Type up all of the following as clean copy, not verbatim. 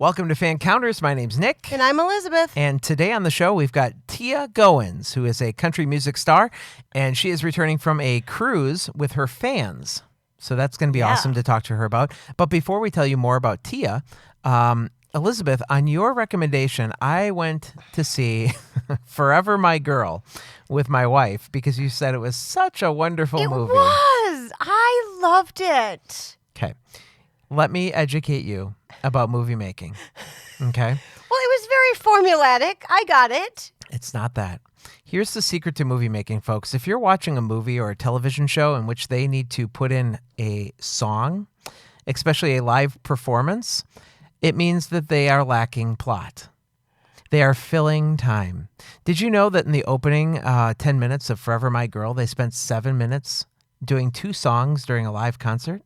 Welcome to Fancounters. My name's Nick. And I'm Elizabeth. And today on the show, we've got Teea Goans, who is a country music star, and she is returning from a cruise with her fans. So that's going to be awesome to talk to her about. But before we tell you more about Teea, Elizabeth, on your recommendation, I went to see Forever My Girl with my wife because you said it was such a wonderful movie. It was. I loved it. Okay. Let me educate you about movie making. Okay? Well, it was very formulaic. I got it. It's not that. Here's the secret to movie making, folks. If you're watching a movie or a television show in which they need to put in a song, especially a live performance, it means that they are lacking plot. They are filling time. Did you know that in the opening 10 minutes of Forever My Girl, they spent 7 minutes doing 2 songs during a live concert?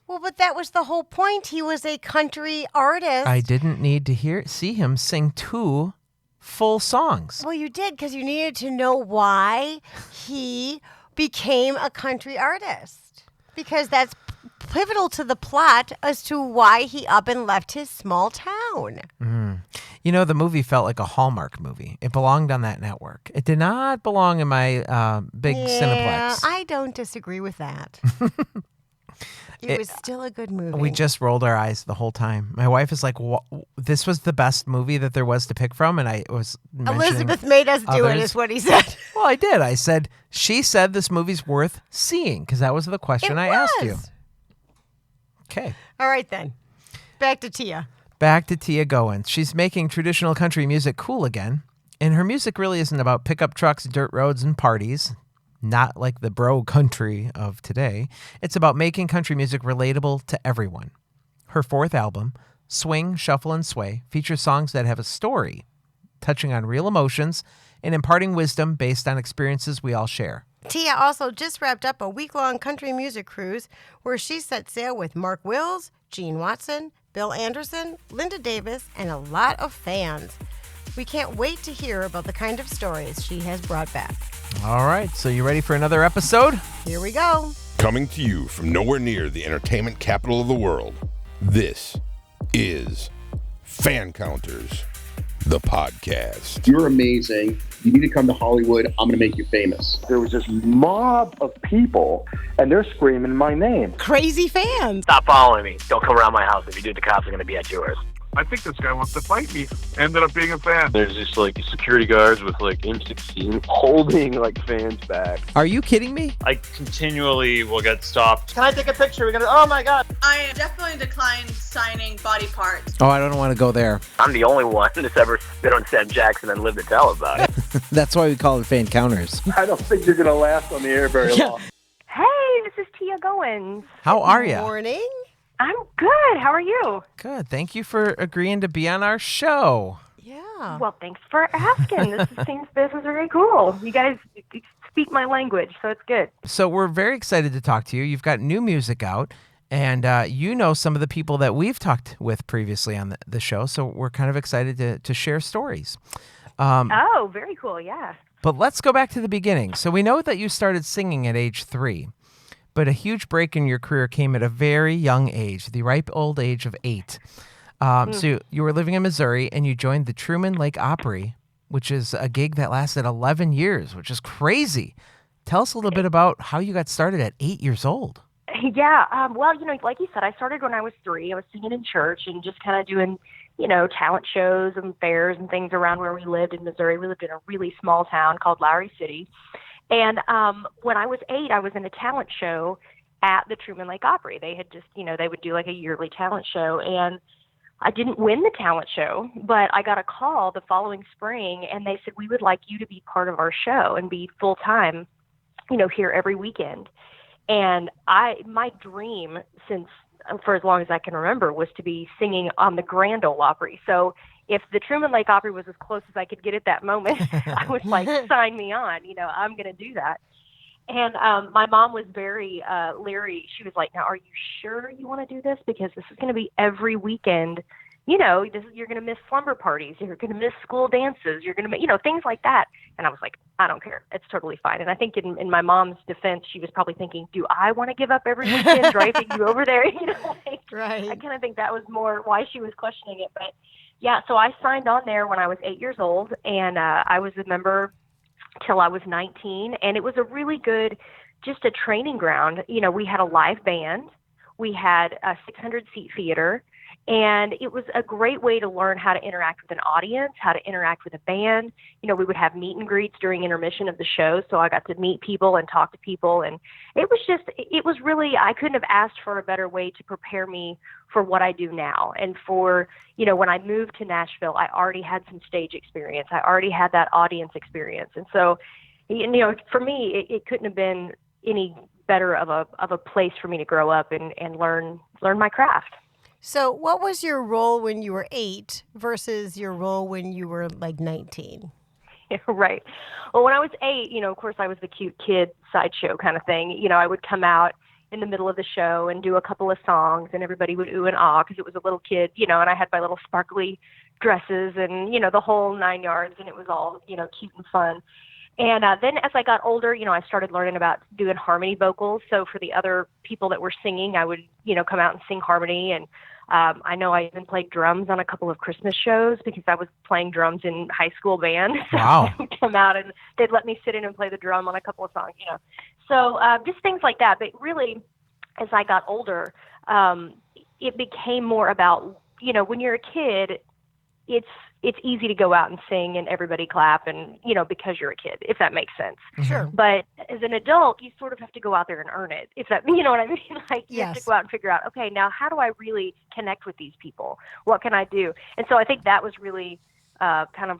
Well, but that was the whole point. He was a country artist. I didn't need to see him sing 2 full songs. Well, you did because you needed to know why he became a country artist. Because that's pivotal to the plot as to why he up and left his small town. You know, the movie felt like a Hallmark movie. It belonged on that network. It did not belong in my big Cineplex. I don't disagree with that. It was still a good movie. We just rolled our eyes the whole time. My wife is like, this was the best movie that there was to pick from. And I was Elizabeth made us do it, is what he said. Well, I did. I said, she said this movie's worth seeing because that was the question I asked you. Okay. All right, then. Back to Teea. Back to Teea Goans. She's making traditional country music cool again. And her music really isn't about pickup trucks, dirt roads, and parties. Not like the bro country of today. It's about making country music relatable to everyone. Her 4th album, Swing, Shuffle, and Sway, features songs that have a story, touching on real emotions and imparting wisdom based on experiences we all share. Teea also just wrapped up a week-long country music cruise where she set sail with Mark Wills, Gene Watson, Bill Anderson, Linda Davis, and a lot of fans. We can't wait to hear about the kind of stories she has brought back. All right, so you ready for another episode? Here we go. Coming to you from nowhere near the entertainment capital of the world, this is Fancounters, the podcast. You're amazing. You need to come to Hollywood. I'm going to make you famous. There was this mob of people, and they're screaming my name. Crazy fans. Stop following me. Don't come around my house. If you do, the cops are going to be at yours. I think this guy wants to fight me. Ended up being a fan. There's just like security guards with like M16 holding like fans back. Are you kidding me? I continually will get stopped. Can I take a picture? Oh my God. I definitely declined signing body parts. Oh, I don't want to go there. I'm the only one that's ever been on Sam Jackson and lived to tell about it. That's why we call it Fancounters. I don't think you're going to last on the air very long. Hey, this is Teea Goans. How are you? Good morning. I'm good. How are you? Good. Thank you for agreeing to be on our show. Yeah. Well, thanks for asking. This is very cool. You guys speak my language, so it's good. So we're very excited to talk to you. You've got new music out, and you know some of the people that we've talked with previously on the show, so we're kind of excited to share stories. Oh, very cool, yeah. But let's go back to the beginning. So we know that you started singing at age 3. But a huge break in your career came at a very young age, the ripe old age of 8. So you were living in Missouri, and you joined the Truman Lake Opry, which is a gig that lasted 11 years, which is crazy. Tell us a little bit about how you got started at 8 years old. Yeah, well, like you said, I started when I was 3. I was singing in church and just kind of doing, talent shows and fairs and things around where we lived in Missouri. We lived in a really small town called Lowry City. And when I was 8, I was in a talent show at the Truman Lake Opry. They had just, they would do like a yearly talent show. And I didn't win the talent show, but I got a call the following spring, and they said, we would like you to be part of our show and be full-time, here every weekend. And my dream for as long as I can remember was to be singing on the Grand Ole Opry. So if the Truman Lake Opry was as close as I could get at that moment, I was like, sign me on, I'm going to do that. And my mom was very leery. She was like, now, are you sure you want to do this? Because this is going to be every weekend. You're going to miss slumber parties. You're going to miss school dances. You're going to, things like that. And I was like, I don't care. It's totally fine. And I think in my mom's defense, she was probably thinking, do I want to give up every weekend driving you over there? Right. I kind of think that was more why she was questioning it. But yeah, so I signed on there when I was 8 years old, and I was a member till I was 19. And it was a really good, just a training ground. We had a live band. We had a 600-seat theater. And it was a great way to learn how to interact with an audience, how to interact with a band. We would have meet and greets during intermission of the show. So I got to meet people and talk to people. And it was really, I couldn't have asked for a better way to prepare me for what I do now. And for, when I moved to Nashville, I already had some stage experience. I already had that audience experience. And so, for me, it couldn't have been any better of a place for me to grow up and learn my craft. So what was your role when you were 8 versus your role when you were like 19? Right. Well, when I was 8, of course I was the cute kid sideshow kind of thing. I would come out in the middle of the show and do a couple of songs, and everybody would ooh and ah because it was a little kid, and I had my little sparkly dresses and, the whole 9 yards, and it was all, cute and fun. And then as I got older, I started learning about doing harmony vocals. So for the other people that were singing, I would, come out and sing harmony. And I know I even played drums on a couple of Christmas shows because I was playing drums in high school band. Wow. I would come out and they'd let me sit in and play the drum on a couple of songs, So just things like that. But really, as I got older, it became more about, when you're a kid, it's easy to go out and sing and everybody clap and, because you're a kid, if that makes sense. Sure. But as an adult, you sort of have to go out there and earn it. If that, you know what I mean? Like you have Yes. to go out and figure out, okay, now how do I really connect with these people? What can I do? And so I think that was really kind of,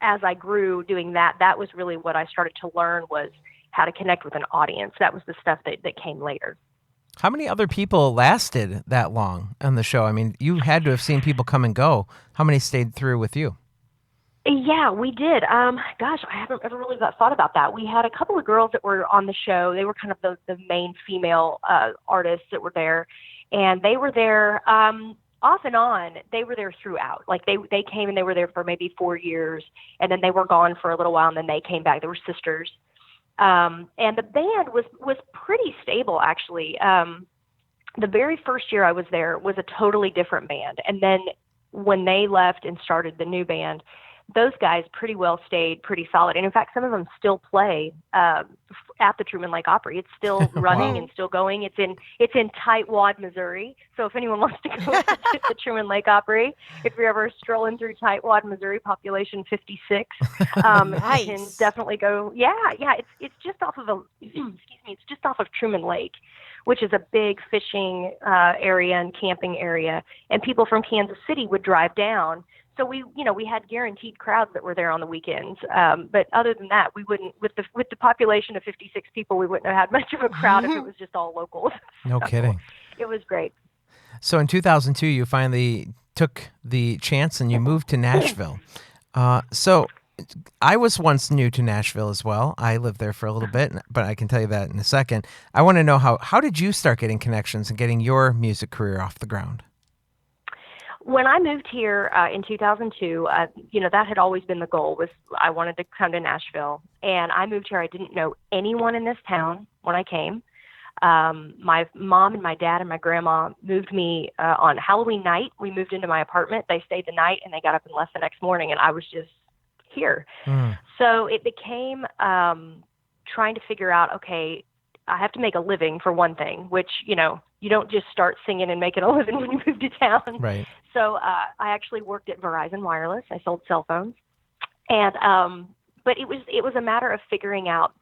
as I grew doing that was really what I started to learn was how to connect with an audience. That was the stuff that came later. How many other people lasted that long on the show? I mean, you had to have seen people come and go. How many stayed through with you? Yeah, we did. Gosh, I haven't ever really thought about that. We had a couple of girls that were on the show. They were kind of the main female artists that were there. And they were there off and on. They were there throughout. Like they came and they were there for maybe 4 years. And then they were gone for a little while and then they came back. They were sisters. And the band was pretty stable, actually. The very first year I was there was a totally different band. And then when they left and started the new band, those guys pretty well stayed pretty solid. And in fact, some of them still play at the Truman Lake Opry. It's still running and still going. It's in Tightwad, Missouri. So if anyone wants to go to the Truman Lake Opry, if you're ever strolling through Tightwad, Missouri, population 56, Nice. you can definitely go. Yeah. It's just off of it's just off of Truman Lake, which is a big fishing area and camping area. And people from Kansas City would drive down. So we had guaranteed crowds that were there on the weekends. But other than that, we wouldn't, with the population of 56 people, we wouldn't have had much of a crowd if it was just all locals. No kidding. It was great. So in 2002, you finally took the chance and you moved to Nashville. So I was once new to Nashville as well. I lived there for a little bit, but I can tell you that in a second. I want to know how did you start getting connections and getting your music career off the ground? When I moved here in 2002, that had always been the goal, was I wanted to come to Nashville. And I moved here. I didn't know anyone in this town when I came. My mom and my dad and my grandma moved me on Halloween night. We moved into my apartment. They stayed the night and they got up and left the next morning. And I was just here. So it became trying to figure out, okay, I have to make a living for one thing, which, you don't just start singing and making a living when you move to town. Right. So I actually worked at Verizon Wireless. I sold cell phones. And but it was a matter of figuring out,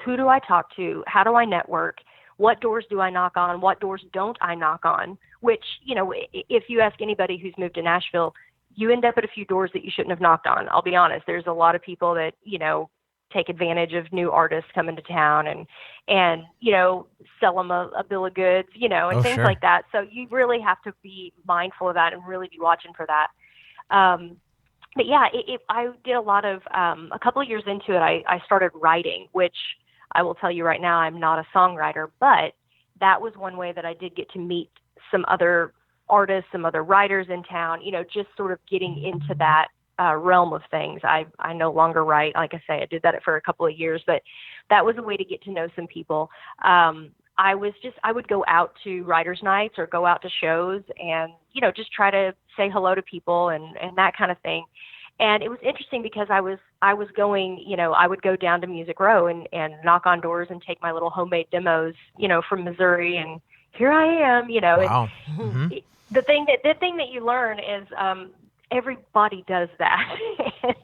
who do I talk to? How do I network? What doors do I knock on? What doors don't I knock on? Which, if you ask anybody who's moved to Nashville, you end up at a few doors that you shouldn't have knocked on. I'll be honest. There's a lot of people that, take advantage of new artists coming to town and sell them a bill of goods, and things sure. like that. So you really have to be mindful of that and really be watching for that. But yeah, I did a lot of, a couple of years into it, I started writing, which I will tell you right now, I'm not a songwriter, but that was one way that I did get to meet some other artists, some other writers in town, just sort of getting into that realm of things. I no longer write. Like I say, I did that for a couple of years, but that was a way to get to know some people. I would go out to writers' nights or go out to shows and, just try to say hello to people and that kind of thing. And it was interesting because I was going, I would go down to Music Row and knock on doors and take my little homemade demos, from Missouri, and here I am, Wow. And the thing that you learn is, everybody does that. And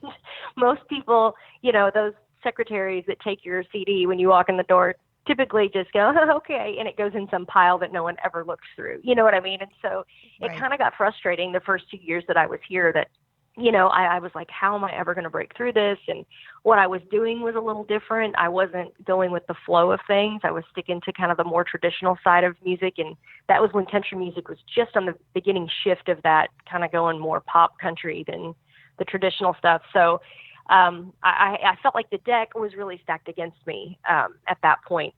most people, those secretaries that take your CD when you walk in the door typically just go, oh, okay, and it goes in some pile that no one ever looks through. You know what I mean? And so it kind of got frustrating the first 2 years that I was here that, I was like, how am I ever going to break through this? And what I was doing was a little different. I wasn't going with the flow of things. I was sticking to kind of the more traditional side of music. And that was when country music was just on the beginning shift of that, kind of going more pop country than the traditional stuff. So I felt like the deck was really stacked against me at that point.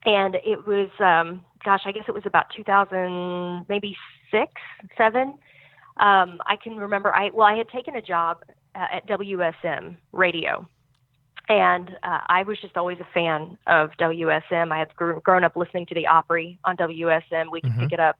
And it was, I guess it was about 2000, maybe 6, 7. I can remember I had taken a job at WSM radio, and I was just always a fan of WSM. I had grown up listening to the Opry on WSM. We could pick it up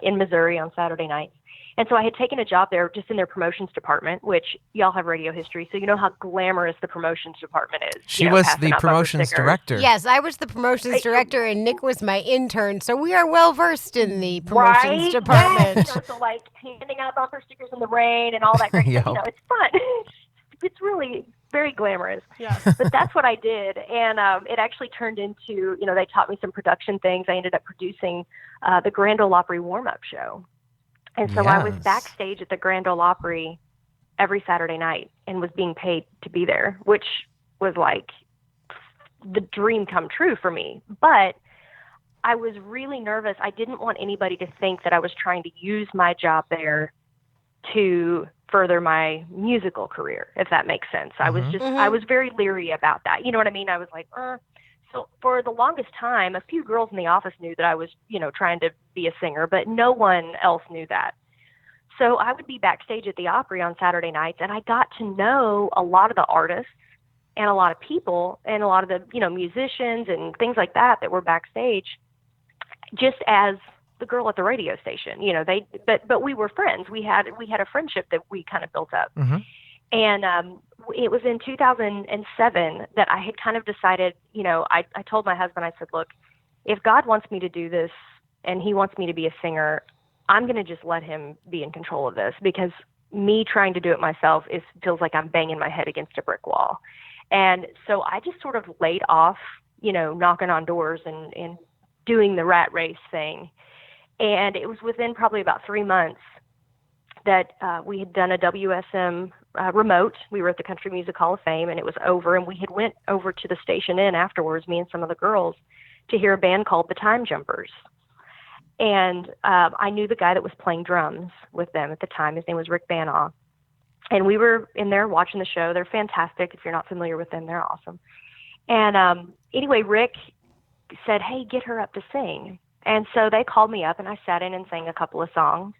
in Missouri on Saturday nights. And so I had taken a job there just in their promotions department, which y'all have radio history, so you know how glamorous the promotions department is. She was the promotions director. Yes, I was the promotions director, and Nick was my intern, so we are well-versed in the promotions department. Yes. So like handing out bumper stickers in the rain and all that great stuff. It's fun. It's really very glamorous. Yes. But that's what I did, and it actually turned into, they taught me some production things. I ended up producing the Grand Ole Opry warm-up show. And so I was backstage at the Grand Ole Opry every Saturday night and was being paid to be there, which was like the dream come true for me. But I was really nervous. I didn't want anybody to think that I was trying to use my job there to further my musical career, if that makes sense. I was just, I was very leery about that. You know what I mean? I was like, So for the longest time, a few girls in the office knew that I was, trying to be a singer, but no one else knew that. So I would be backstage at the Opry on Saturday nights, and I got to know a lot of the artists and a lot of people and a lot of the, musicians and things like that were backstage just as the girl at the radio station. But we were friends. We had a friendship that we kind of built up. And it was in 2007 that I had kind of decided, I told my husband, I said, look, if God wants me to do this and he wants me to be a singer, I'm going to just let him be in control of this, because me trying to do it myself feels like I'm banging my head against a brick wall. And so I just sort of laid off, knocking on doors and doing the rat race thing. And it was within probably about 3 months that we had done a WSM remote. We were at the Country Music Hall of Fame, and it was over, and we had went over to the Station Inn afterwards, me and some of the girls, to hear a band called the Time Jumpers. And I knew the guy that was playing drums with them at the time. His name was Rick Banoff. And we were in there watching the show. They're fantastic. If you're not familiar with them, they're awesome. And anyway, Rick said, hey, get her up to sing. And so they called me up, and I sat in and sang a couple of songs.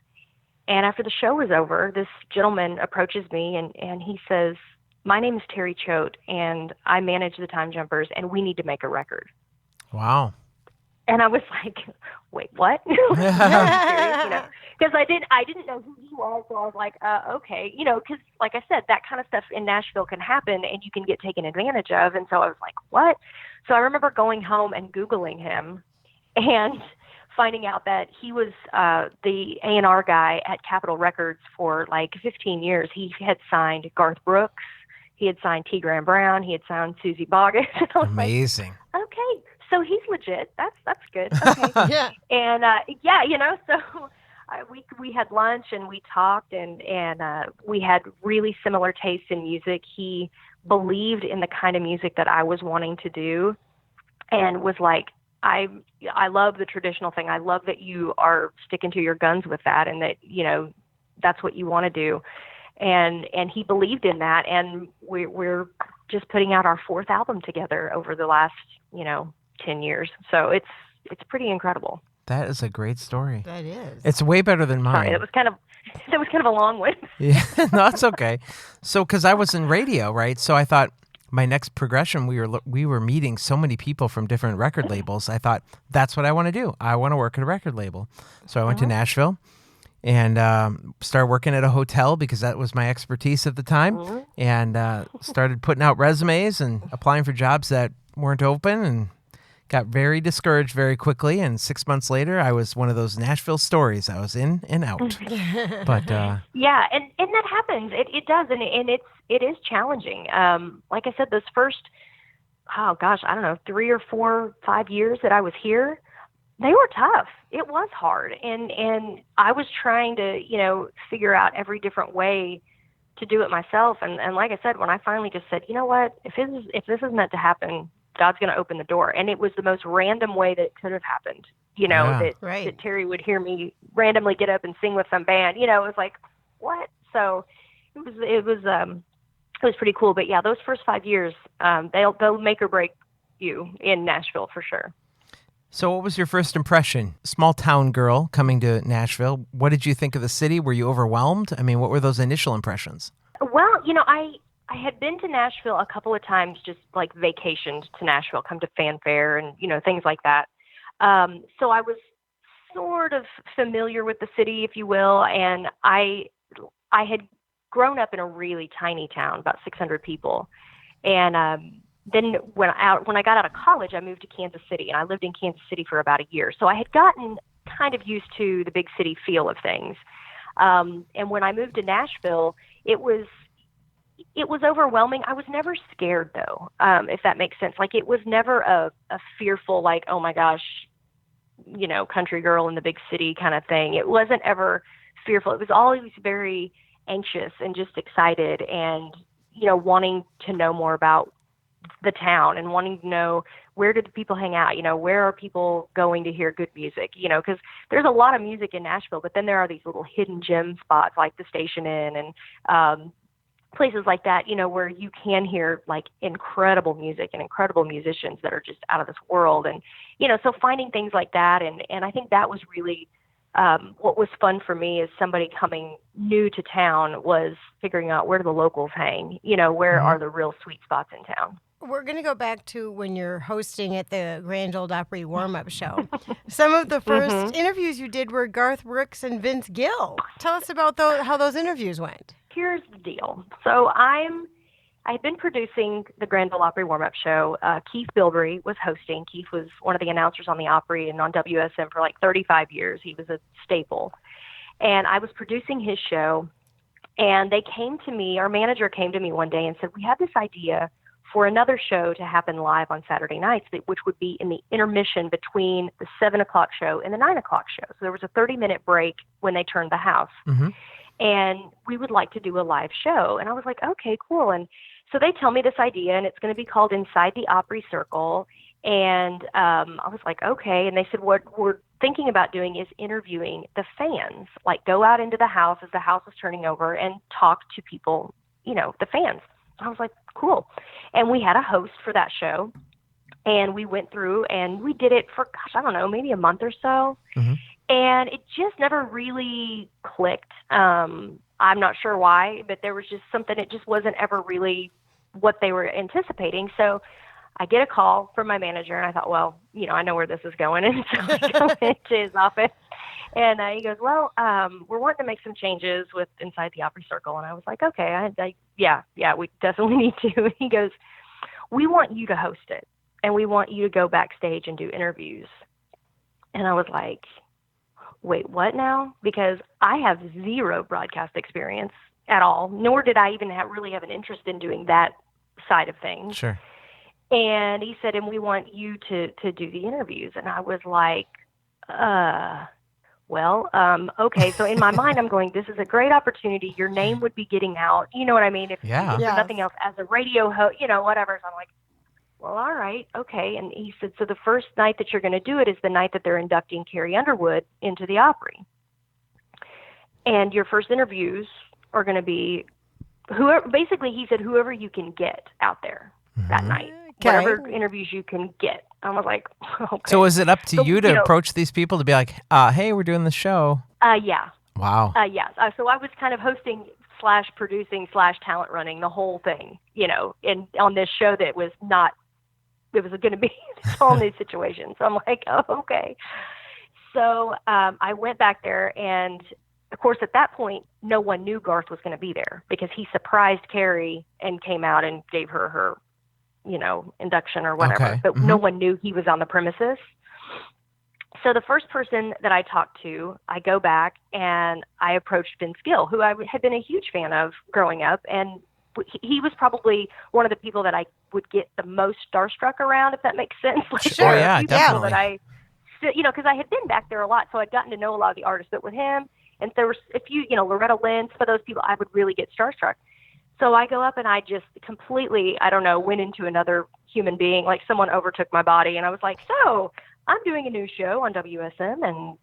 And after the show was over, this gentleman approaches me, and he says, my name is Terry Choate, and I manage the Time Jumpers, and we need to make a record. Wow. And I was like, wait, what? Because I didn't know who he was. So I was like, okay, because like I said, that kind of stuff in Nashville can happen and you can get taken advantage of. And so I was like, what? So I remember going home and Googling him and finding out that he was the A&R guy at Capitol Records for like 15 years. He had signed Garth Brooks. He had signed T. Graham Brown. He had signed Susie Boggess. Amazing. Like, okay. So he's legit. That's good. Okay. Yeah. And so we had lunch and we talked and we had really similar tastes in music. He believed in the kind of music that I was wanting to do, and was like, I love the traditional thing. I love that you are sticking to your guns with that, and that that's what you want to do. And he believed in that, and we're just putting out our 4th album together over the last 10 years. So it's pretty incredible. That is a great story. That is. It's way better than mine. Sorry, it was kind of That was kind of a long one. Yeah, no, that's okay. So, because I was in radio, right? So I thought my next progression, we were meeting so many people from different record labels. I thought, that's what I want to do. I want to work at a record label. So I went to Nashville and started working at a hotel because that was my expertise at the time, and started putting out resumes and applying for jobs that weren't open, and got very discouraged very quickly. And 6 months later, I was one of those Nashville stories. I was in and out. But yeah, and that happens. It does, and it is challenging. Like I said, those first, I don't know, 3 or 4, 5 years that I was here, they were tough. It was hard, and I was trying to figure out every different way to do it myself. And like I said, when I finally just said, you know what, if this is meant to happen, God's going to open the door. And it was the most random way that it could have happened, that Terry would hear me randomly get up and sing with some band. It was like, what? So it was pretty cool. But yeah, those first 5 years, they'll make or break you in Nashville for sure. So what was your first impression? Small town girl coming to Nashville. What did you think of the city? Were you overwhelmed? I mean, what were those initial impressions? Well, I had been to Nashville a couple of times, just like vacationed to Nashville, come to Fanfare and, things like that. So I was sort of familiar with the city, if you will. And I had grown up in a really tiny town, about 600 people. And then when I got out of college, I moved to Kansas City, and I lived in Kansas City for about a year. So I had gotten kind of used to the big city feel of things. And when I moved to Nashville, it was overwhelming. I was never scared, though, if that makes sense. Like, it was never a fearful, like, oh my gosh, country girl in the big city kind of thing. It wasn't ever fearful. It was always very anxious and just excited and, wanting to know more about the town and wanting to know, where do the people hang out? Where are people going to hear good music? Because there's a lot of music in Nashville, but then there are these little hidden gem spots like the Station Inn and places like that, where you can hear like incredible music and incredible musicians that are just out of this world. And, so finding things like that. And I think that was really what was fun for me as somebody coming new to town, was figuring out, where do the locals hang? Where are the real sweet spots in town? We're going to go back to when you're hosting at the Grand Ole Opry warm-up show. Some of the first interviews you did were Garth Brooks and Vince Gill. Tell us about how those interviews went. Here's the deal. So I had been producing the Grand Ole Opry warm-up show. Keith Bilbrey was hosting. Keith was one of the announcers on the Opry and on WSM for like 35 years. He was a staple. And I was producing his show, and they came to me, our manager came to me one day and said, we have this idea for another show to happen live on Saturday nights, which would be in the intermission between the 7 o'clock show and the 9 o'clock show. So there was a 30-minute break when they turned the house. And we would like to do a live show. And I was like, okay, cool. And so they tell me this idea, and it's going to be called Inside the Opry Circle. And I was like, okay. And they said, what we're thinking about doing is interviewing the fans, like go out into the house as the house is turning over and talk to people, the fans. I was like, cool. And we had a host for that show, and we went through and we did it for, I don't know, maybe a month or so. And it just never really clicked. I'm not sure why, but there was just something, it just wasn't ever really what they were anticipating. So I get a call from my manager, and I thought, well, I know where this is going. And so I go into his office, and he goes, well, we're wanting to make some changes with Inside the Opry Circle. And I was like, okay, yeah, we definitely need to. He goes, we want you to host it, and we want you to go backstage and do interviews. And I was like, wait, what now? Because I have zero broadcast experience at all, nor did I even really have an interest in doing that side of things. Sure. And he said, and we want you to do the interviews. And I was like, okay. So in my mind, I'm going, this is a great opportunity. Your name would be getting out. You know what I mean? If nothing else, as a radio host, whatever. So I'm like, well, all right, okay. And he said, so the first night that you're going to do it is the night that they're inducting Carrie Underwood into the Opry. And your first interviews are going to be basically he said, whoever you can get out there that night. Okay. Whatever interviews you can get. I was like, okay. So is it up to you to approach these people to be like, hey, we're doing the show? Yeah. Wow. Yes. So I was kind of hosting / producing / talent running the whole thing, on this show that was not, it was going to be a whole new situation. So I'm like, oh, okay. So I went back there, and of course at that point, no one knew Garth was going to be there because he surprised Carrie and came out and gave her induction or whatever. Okay. But no one knew he was on the premises. So the first person that I talked to, I go back and I approached Vince Gill, who I had been a huge fan of growing up. And he was probably one of the people that I would get the most starstruck around, if that makes sense. Like, Sure, yeah, definitely. That I, because I had been back there a lot, so I'd gotten to know a lot of the artists. But with him, and there was a few, Loretta Lynn, for those people, I would really get starstruck. So I go up and I just completely, went into another human being, like someone overtook my body. And I was like, so I'm doing a new show on WSM, and,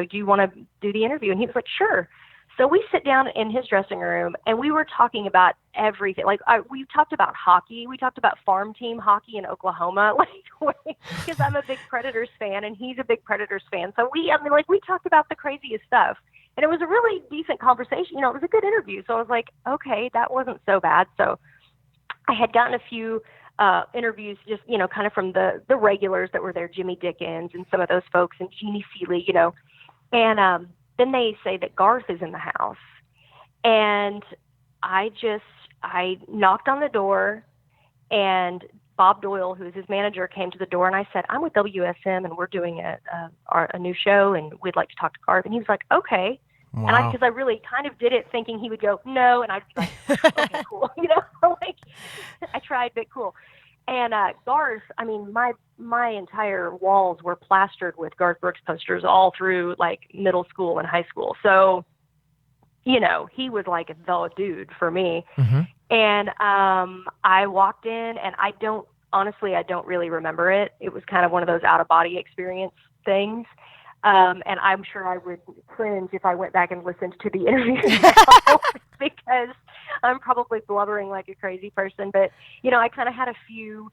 do you want to do the interview? And he was like, sure. So we sit down in his dressing room, and we were talking about everything. Like, we talked about hockey. We talked about farm team hockey in Oklahoma, because I'm a big Predators fan, and he's a big Predators fan. So we talked about the craziest stuff. And it was a really decent conversation. It was a good interview. So I was like, okay, that wasn't so bad. So I had gotten a few interviews just, kind of from the regulars that were there, Jimmy Dickens and some of those folks, and Jeannie Seeley, And then they say that Garth is in the house. And I knocked on the door, and Bob Doyle, who's his manager, came to the door, and I said, I'm with WSM, and we're doing a new show, and we'd like to talk to Garth. And he was like, okay. Wow. And because I really kind of did it thinking he would go, no, and I'd be like, okay, cool. I tried, but cool. And Garth, my entire walls were plastered with Garth Brooks posters all through like middle school and high school. So, he was like the dude for me. Mm-hmm. And I walked in, and I don't really remember it. It was kind of one of those out of body experience things. And I'm sure I would cringe if I went back and listened to the interview because I'm probably blubbering like a crazy person. But, I kind of had a few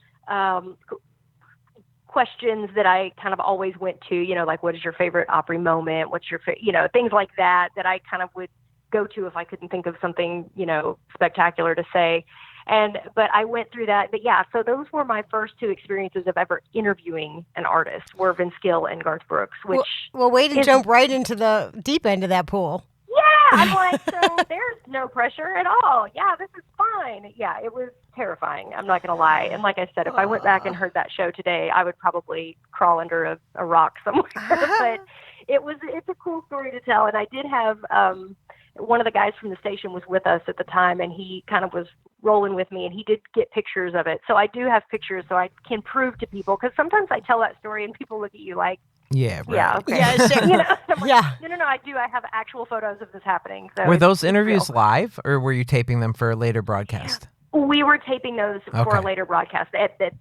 questions that I kind of always went to, like, what is your favorite Opry moment? What's your, things like that I kind of would go to if I couldn't think of something, spectacular to say. But I went through that. But yeah, so those were my first two experiences of ever interviewing an artist, were Vince Gill and Garth Brooks, which way to jump right into the deep end of that pool. Yeah, I'm like, so there's no pressure at all. Yeah, this is fine. Yeah, it was terrifying. I'm not going to lie. And like I said, if I went back and heard that show today, I would probably crawl under a rock somewhere. But it's a cool story to tell. And I did have one of the guys from the station was with us at the time, and he kind of was rolling with me, and he did get pictures of it. So I do have pictures so I can prove to people, because sometimes I tell that story and people look at you like, yeah, right. Yeah, okay. Yeah, sure. Like, Yeah. No, I do. I have actual photos of this happening. So Were those interviews live, or were you taping them for a later broadcast? We were taping those for a later broadcast.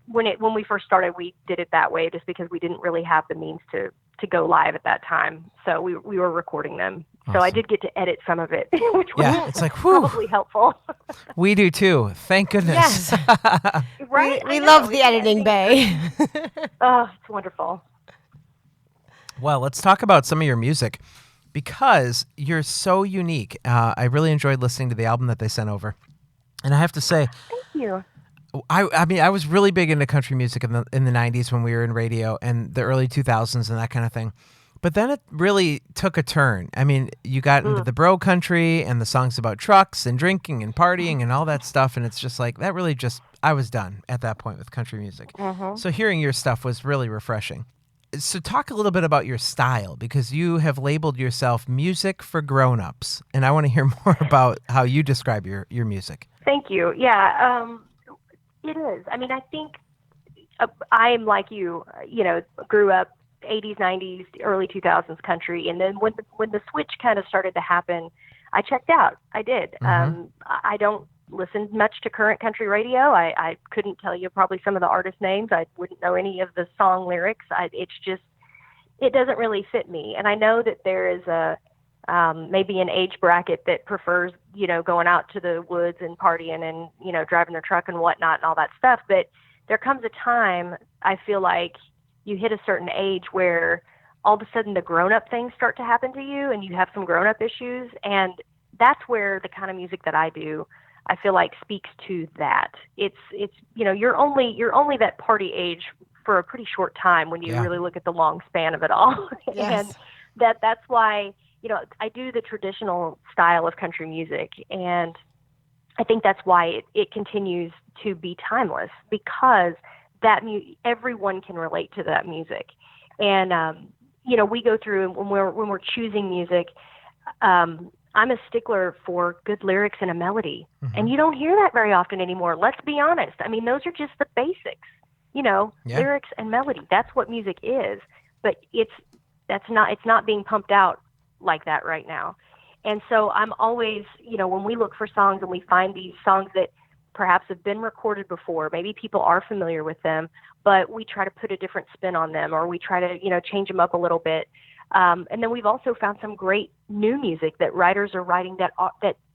When we first started, we did it that way just because we didn't really have the means to go live at that time. So we were recording them. Awesome. So I did get to edit some of it, which was it's like, whew. probably helpful. We do too. Thank goodness. Yes. Right? We love the editing bay. Oh, it's wonderful. Well, let's talk about some of your music, because you're so unique. I really enjoyed listening to the album that they sent over. And I have to say, thank you. I was really big into country music in the 90s when we were in radio, and the early 2000s and that kind of thing. But then it really took a turn. I mean, you got into the bro country and the songs about trucks and drinking and partying and all that stuff, and it's just like, that really just, I was done at that point with country music. Mm-hmm. So hearing your stuff was really refreshing. So talk a little bit about your style, because you have labeled yourself music for grown-ups, and I want to hear more about how you describe your music. Thank you. Yeah, it is. I mean, I think I'm like you, grew up 80s, 90s, early 2000s country, and then when the switch kind of started to happen, I checked out. I did. Mm-hmm. I don't listen much to current country radio. I couldn't tell you probably some of the artist names. I wouldn't know any of the song lyrics. It doesn't really fit me. And I know that there is maybe an age bracket that prefers, going out to the woods and partying and, driving their truck and whatnot and all that stuff. But there comes a time, I feel like, you hit a certain age where all of a sudden the grown-up things start to happen to you and you have some grown-up issues. And that's where the kind of music that I do, I feel like speaks to that. It's you're only that party age for a pretty short time when you really look at the long span of it all. Yes. And that's why, I do the traditional style of country music, and I think that's why it continues to be timeless, because everyone can relate to that music. And we go through, and when we're choosing music, I'm a stickler for good lyrics and a melody. Mm-hmm. And you don't hear that very often anymore. Let's be honest. I mean, those are just the basics, lyrics and melody. That's what music is. But it's not being pumped out like that right now. And so I'm always, when we look for songs and we find these songs that perhaps have been recorded before, maybe people are familiar with them, but we try to put a different spin on them, or we try to, change them up a little bit. And then we've also found some great new music that writers are writing that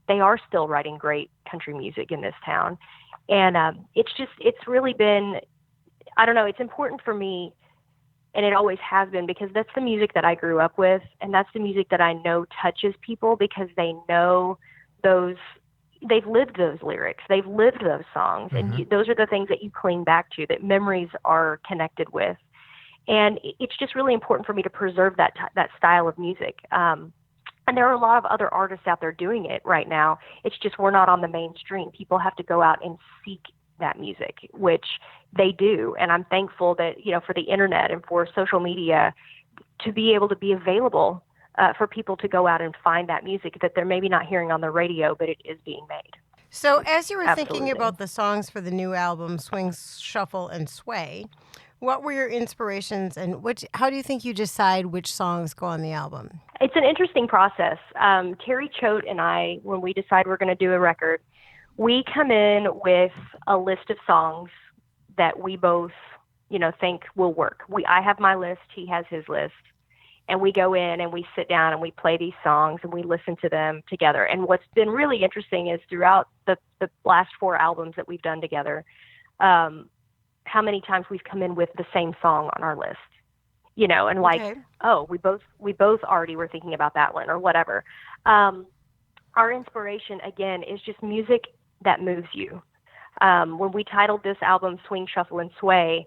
they are still writing great country music in this town. And it's really been, I don't know, it's important for me, and it always has been, because that's the music that I grew up with, and that's the music that I know touches people, because they know they've lived those lyrics, they've lived those songs, and those are the things that you cling back to, that memories are connected with. And it's just really important for me to preserve that style of music. And there are a lot of other artists out there doing it right now. It's just we're not on the mainstream. People have to go out and seek that music, which they do. And I'm thankful that, for the internet and for social media to be able to be available for people to go out and find that music that they're maybe not hearing on the radio, but it is being made. So as you were thinking about the songs for the new album, Swing, Shuffle, and Sway, what were your inspirations, and how do you think you decide which songs go on the album? It's an interesting process. Terry Choate and I, when we decide we're going to do a record, we come in with a list of songs that we both, think will work. I have my list, he has his list, and we go in and we sit down and we play these songs and we listen to them together. And what's been really interesting is throughout the last 4 albums that we've done together, how many times we've come in with the same song on our list, and like, oh, we both already were thinking about that one or whatever. Our inspiration, again, is just music that moves you. When we titled this album Swing, Shuffle, and Sway,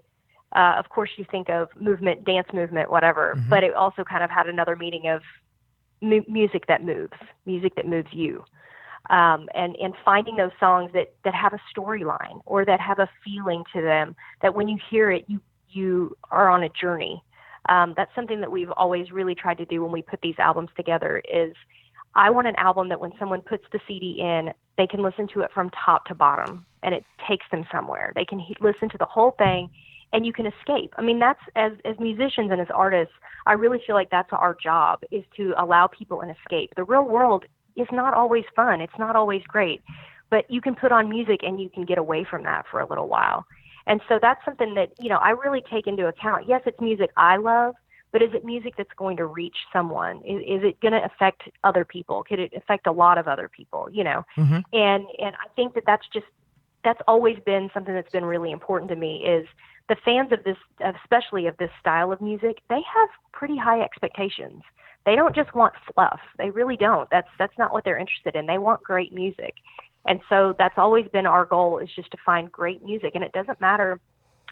of course you think of movement, dance movement, whatever, but it also kind of had another meaning of music that moves you. And finding those songs that have a storyline or that have a feeling to them, that when you hear it, you are on a journey. That's something that we've always really tried to do when we put these albums together. Is I want an album that when someone puts the CD in, they can listen to it from top to bottom and it takes them somewhere. They can listen to the whole thing and you can escape. I mean, that's as musicians and as artists, I really feel like that's our job, is to allow people an escape. The real world is not always fun. It's not always great, but you can put on music and you can get away from that for a little while. And so that's something that, I really take into account. Yes, it's music I love, but is it music that's going to reach someone? Is it going to affect other people? Could it affect a lot of other people, And I think that's always been something that's been really important to me, is the fans of this, especially of this style of music, they have pretty high expectations. They don't just want fluff. They really don't. That's not what they're interested in. They want great music. And so that's always been our goal, is just to find great music. And it doesn't matter,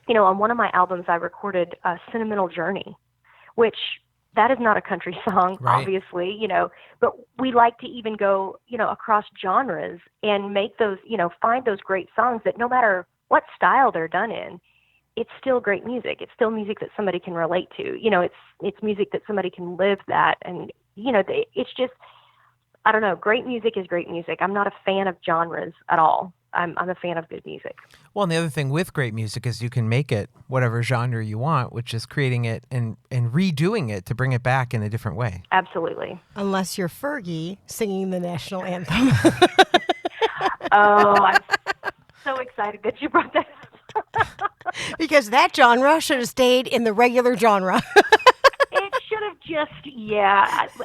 on one of my albums, I recorded Sentimental Journey, which that is not a country song, obviously, but we like to even go, across genres and make those, find those great songs that no matter what style they're done in, it's still great music. It's still music that somebody can relate to. It's music that somebody can live that. And, it's just, I don't know, great music is great music. I'm not a fan of genres at all. I'm a fan of good music. Well, and the other thing with great music is you can make it whatever genre you want, which is creating it and redoing it to bring it back in a different way. Absolutely. Unless you're Fergie singing the national anthem. Oh, I'm so excited that you brought that up. Because that genre should have stayed in the regular genre. It should have just,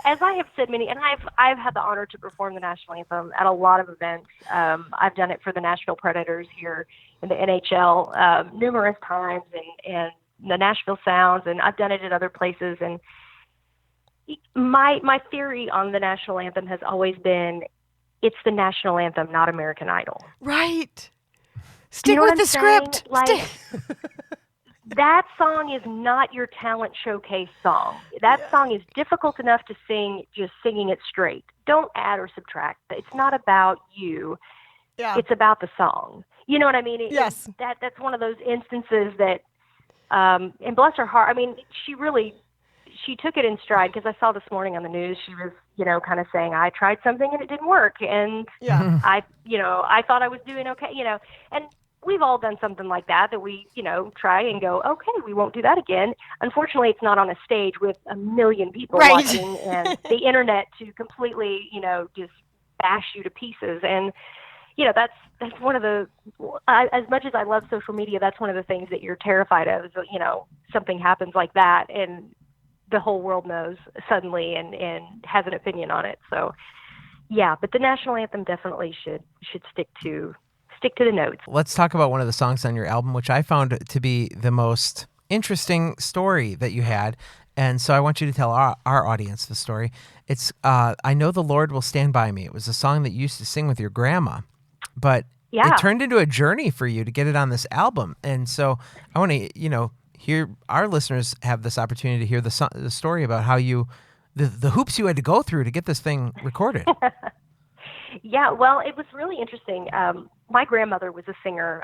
as I have said and I've had the honor to perform the national anthem at a lot of events. I've done it for the Nashville Predators here in the NHL numerous times, and the Nashville Sounds, and I've done it at other places. And My theory on the national anthem has always been it's the national anthem, not American Idol. Right. Stick You know with what the I'm saying? script. Like, that song is not your talent showcase song. That song is difficult enough to sing, just singing it straight. Don't add or subtract. It's not about you. Yeah. It's about the song. You know what I mean? Yes. That's one of those instances that, and bless her heart, I mean, she took it in stride, because I saw this morning on the news, she was, kind of saying, I tried something and it didn't work. And I thought I was doing okay, and we've all done something like that we, try and go, okay, we won't do that again. Unfortunately, it's not on a stage with a million people watching and the internet to completely, just bash you to pieces. And, that's one of the, as much as I love social media, that's one of the things that you're terrified of is, something happens like that and the whole world knows suddenly and has an opinion on it. So, yeah, but the national anthem definitely should stick to the notes. Let's talk about one of the songs on your album, which I found to be the most interesting story that you had. And so I want you to tell our audience the story. It's I Know the Lord Will Stand By Me. It was a song that you used to sing with your grandma, but it turned into a journey for you to get it on this album. And so I want to, hear our listeners have this opportunity to hear the story about how the hoops you had to go through to get this thing recorded. Yeah, well, it was really interesting. My grandmother was a singer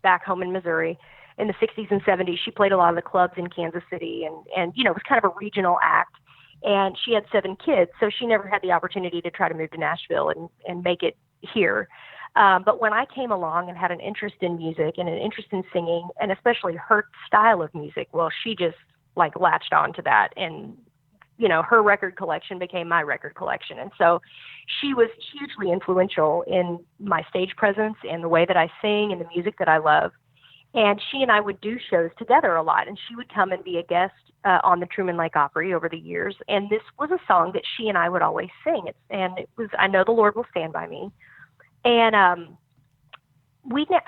back home in Missouri in the 60s and 70s. She played a lot of the clubs in Kansas City and it was kind of a regional act. And she had 7 kids, so she never had the opportunity to try to move to Nashville and make it here. But when I came along and had an interest in music and an interest in singing, and especially her style of music, well, she just latched on to that. And her record collection became my record collection. And so she was hugely influential in my stage presence and the way that I sing and the music that I love. And she and I would do shows together a lot. And she would come and be a guest on the Truman Lake Opry over the years. And this was a song that she and I would always sing. It was I Know the Lord Will Stand By Me. And I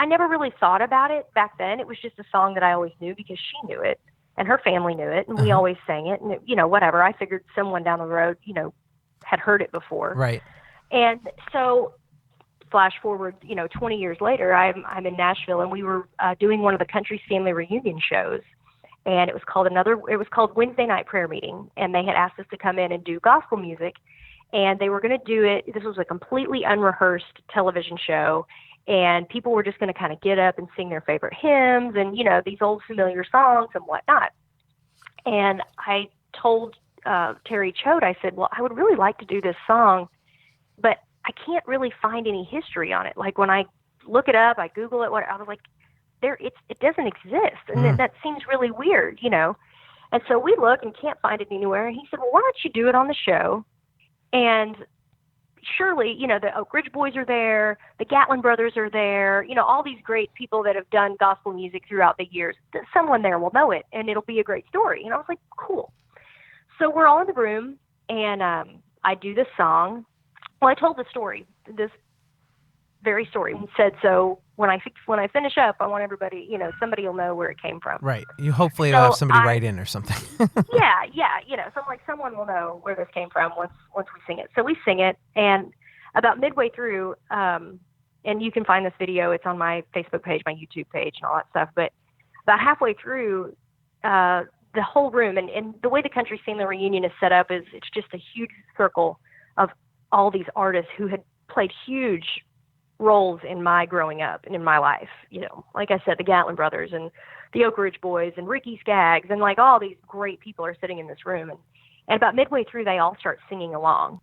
never really thought about it back then. It was just a song that I always knew because she knew it. And her family knew it, and we always sang it. And, whatever. I figured someone down the road, had heard it before. Right. And so flash forward, 20 years later, I'm in Nashville, and we were doing one of the Country Family reunion shows. And it was called Wednesday Night Prayer Meeting. And they had asked us to come in and do gospel music. And they were going to do it. This was a completely unrehearsed television show. And people were just going to kind of get up and sing their favorite hymns and, these old familiar songs and whatnot. And I told Terry Choate, I said, well, I would really like to do this song, but I can't really find any history on it. Like when I look it up, I Google it, I was like, it doesn't exist. And that seems really weird, And so we look and can't find it anywhere. And he said, well, why don't you do it on the show? And surely, the Oak Ridge Boys are there, the Gatlin Brothers are there, all these great people that have done gospel music throughout the years. Someone there will know it, and it'll be a great story. And I was like, cool. So we're all in the room, and I do this song. Well, I told the story, this very story, and said, so when I finish up, I want everybody, somebody will know where it came from. Right. You hopefully will have somebody write in or something. yeah. So someone will know where this came from once we sing it. So we sing it, and about midway through, and you can find this video. It's on my Facebook page, my YouTube page, and all that stuff. But about halfway through, the whole room, and the way the Country Family reunion is set up is it's just a huge circle of all these artists who had played huge roles in my growing up and in my life. Like I said, the Gatlin Brothers and the Oak Ridge Boys and Ricky Skaggs and all these great people are sitting in this room. And about midway through, they all start singing along.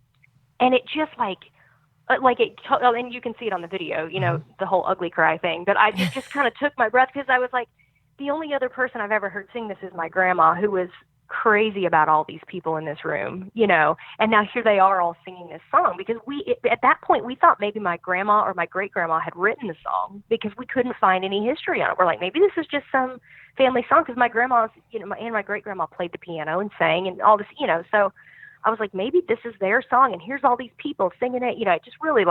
And it just and you can see it on the video, the whole ugly cry thing. But I just kind of took my breath because I was like, the only other person I've ever heard sing this is my grandma, who was crazy about all these people in this room, and now here they are all singing this song because at that point we thought maybe my grandma or my great grandma had written the song because we couldn't find any history on it. We're like, maybe this is just some family song because my grandma's, and my great grandma played the piano and sang and all this, so I was like, maybe this is their song and here's all these people singing it. It just really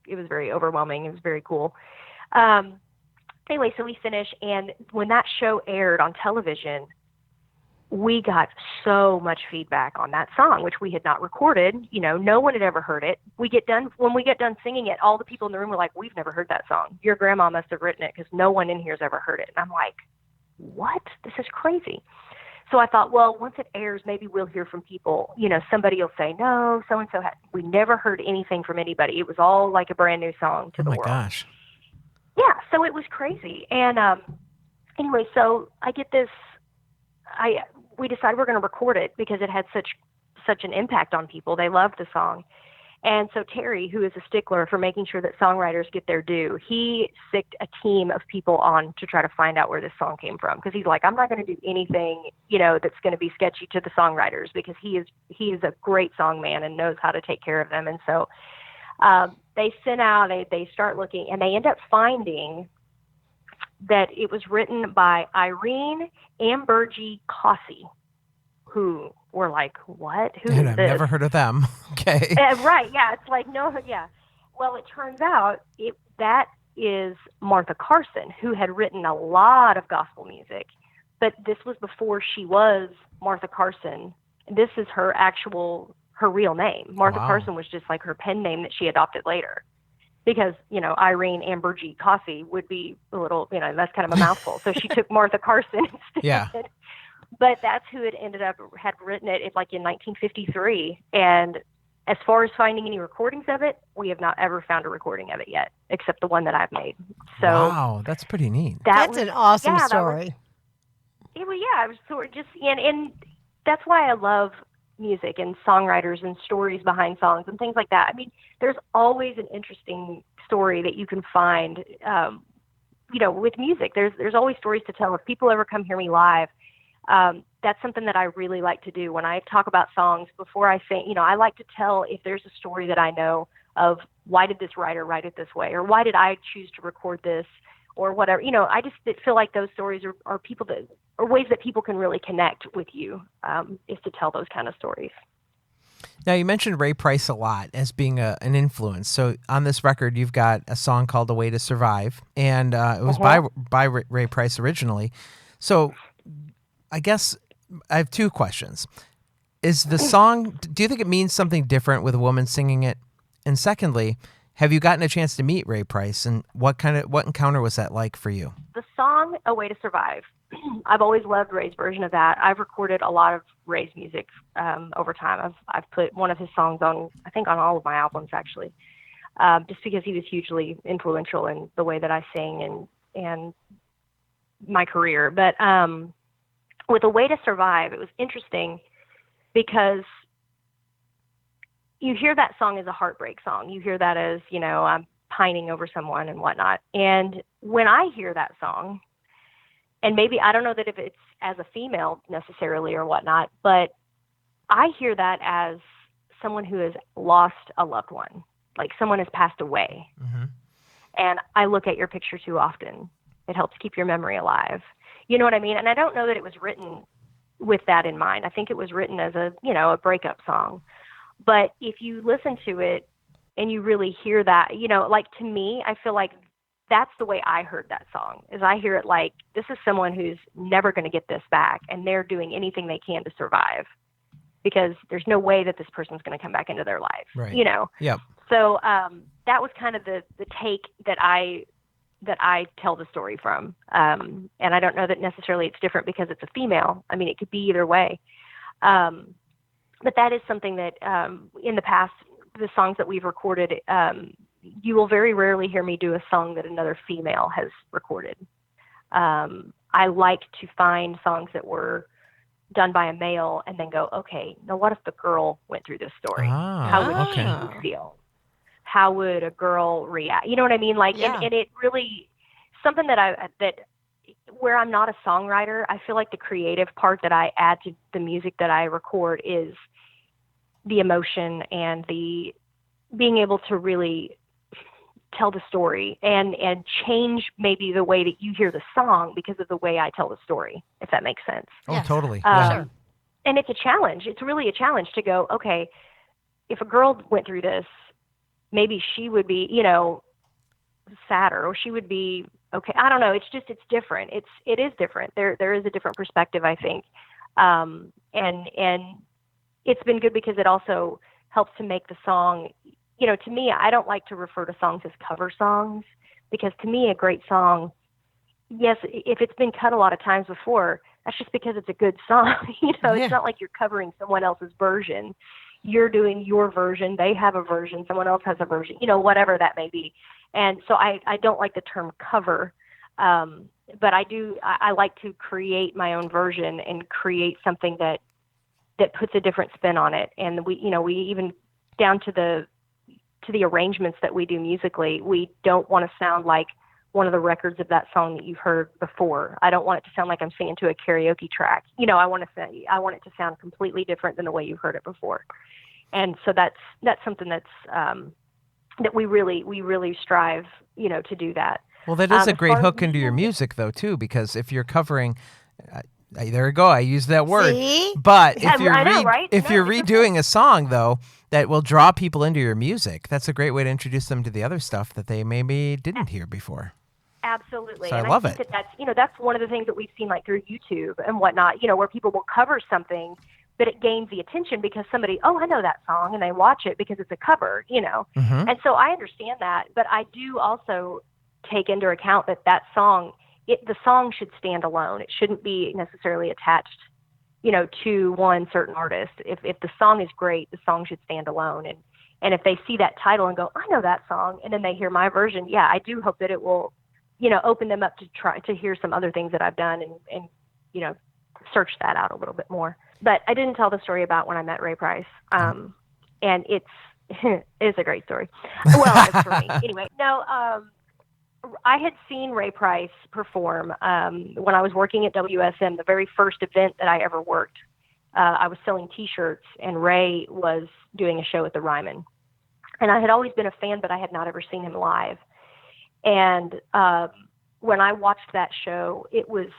it was very overwhelming. It was very cool. Anyway, so we finish, and when that show aired on television, we got so much feedback on that song, which we had not recorded. No one had ever heard it. When we get done singing it, all the people in the room were like, we've never heard that song. Your grandma must have written it because no one in here has ever heard it. And I'm like, what? This is crazy. So I thought, well, once it airs, maybe we'll hear from people. Somebody will say, no, so-and-so had. We never heard anything from anybody. It was all like a brand new song to the world. Oh, my gosh. Yeah, so it was crazy. And anyway, so I get this. We decided we're going to record it because it had such an impact on people. They loved the song. And so Terry, who is a stickler for making sure that songwriters get their due, he sicked a team of people on to try to find out where this song came from. Because he's like, I'm not going to do anything, that's going to be sketchy to the songwriters, because he is a great song man and knows how to take care of them. And so they sent out, they start looking, and they end up finding that it was written by Irene Ambergy Cossey, who were like, what? Who is I've this? never heard of them. Okay. Right, yeah. It's like, no, yeah. Well, it turns out that is Martha Carson, who had written a lot of gospel music, but this was before she was Martha Carson. This is her real name. Martha Carson was just like her pen name that she adopted later. Because, Irene Ambergy Cossey would be a little, that's kind of a mouthful. So she took Martha Carson instead. Yeah. But that's who had written it like in 1953. And as far as finding any recordings of it, we have not ever found a recording of it yet, except the one that I've made. So wow, that's pretty neat. That's an awesome story. It was sort of just, and that's why I love music and songwriters and stories behind songs and things like that. I mean, there's always an interesting story that you can find, with music. There's always stories to tell. If people ever come hear me live, that's something that I really like to do when I talk about songs. Before I sing, I like to tell if there's a story that I know of, why did this writer write it this way, or why did I choose to record this, or whatever. I just feel like those stories are people that are ways that people can really connect with you, is to tell those kind of stories. Now, you mentioned Ray Price a lot as being an influence. So on this record, you've got a song called "A Way to Survive," and it was by Ray Price originally. So I guess I have two questions. Is the song, do you think it means something different with a woman singing it? And secondly, have you gotten a chance to meet Ray Price, and what encounter was that like for you? The song "A Way to Survive," I've always loved Ray's version of that. I've recorded a lot of Ray's music over time. I've put one of his songs on, I think, on all of my albums, actually, just because he was hugely influential in the way that I sing and my career. But with "A Way to Survive," it was interesting because you hear that song as a heartbreak song. You hear that as, I'm pining over someone and whatnot. And when I hear that song, and maybe, I don't know that if it's as a female necessarily or whatnot, but I hear that as someone who has lost a loved one, like someone has passed away. Mm-hmm. And I look at your picture too often. It helps keep your memory alive. You know what I mean? And I don't know that it was written with that in mind. I think it was written as a breakup song. But if you listen to it and you really hear that, like, to me, I feel like that's the way I heard that song, is I hear it like, this is someone who's never going to get this back, and they're doing anything they can to survive, because there's no way that this person's going to come back into their life. Right. Yep. So that was kind of the take that I tell the story from. And I don't know that necessarily it's different because it's a female. I mean, it could be either way. But that is something that in the past, the songs that we've recorded, you will very rarely hear me do a song that another female has recorded. I like to find songs that were done by a male and then go, okay, now what if the girl went through this story? How would she feel? How would a girl react? You know what I mean? Like, yeah. and it really, something that where I'm not a songwriter, I feel like the creative part that I add to the music that I record is the emotion and the being able to really tell the story and change maybe the way that you hear the song because of the way I tell the story, if that makes sense. Oh, yes. Totally. Sure. And it's a challenge. It's really a challenge to go, okay, if a girl went through this, maybe she would be, sadder, or she would be okay. I don't know. It's different. It is different. There is a different perspective, I think. And it's been good because it also helps to make the song, to me, I don't like to refer to songs as cover songs, because to me, a great song, yes, if it's been cut a lot of times before, that's just because it's a good song. It's not like you're covering someone else's version. You're doing your version. They have a version. Someone else has a version, whatever that may be. And so I don't like the term cover, but I like to create my own version and create something that puts a different spin on it. And we even down to the arrangements that we do musically, we don't want to sound like one of the records of that song that you've heard before. I don't want it to sound like I'm singing to a karaoke track. I want it to sound completely different than the way you've heard it before. And so that's something that's that we really strive, to do that. Well, that is a great hook into your music, though, too, because if you're covering, there we go, I used that word. See? But if you're right? you're redoing a song, though, that will draw people into your music, that's a great way to introduce them to the other stuff that they maybe didn't hear before. Absolutely. So and I love think it. That's one of the things that we've seen like through YouTube and whatnot, where people will cover something, but it gains the attention because somebody, I know that song, and they watch it because it's a cover, Mm-hmm. And so I understand that, but I do also take into account that song, the song should stand alone. It shouldn't be necessarily attached, to one certain artist. If the song is great, the song should stand alone. And if they see that title and go, I know that song, and then they hear my version, I do hope that it will, open them up to try to hear some other things that I've done and search that out a little bit more. But I didn't tell the story about when I met Ray Price. And it's a great story. Well, it's for me. Anyway, no, I had seen Ray Price perform when I was working at WSM, the very first event that I ever worked. I was selling T-shirts, and Ray was doing a show at the Ryman. And I had always been a fan, but I had not ever seen him live. And when I watched that show, it was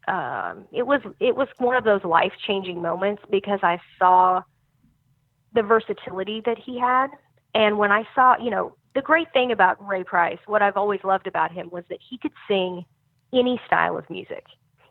one of those life-changing moments because I saw the versatility that he had. And when I saw, the great thing about Ray Price, what I've always loved about him was that he could sing any style of music.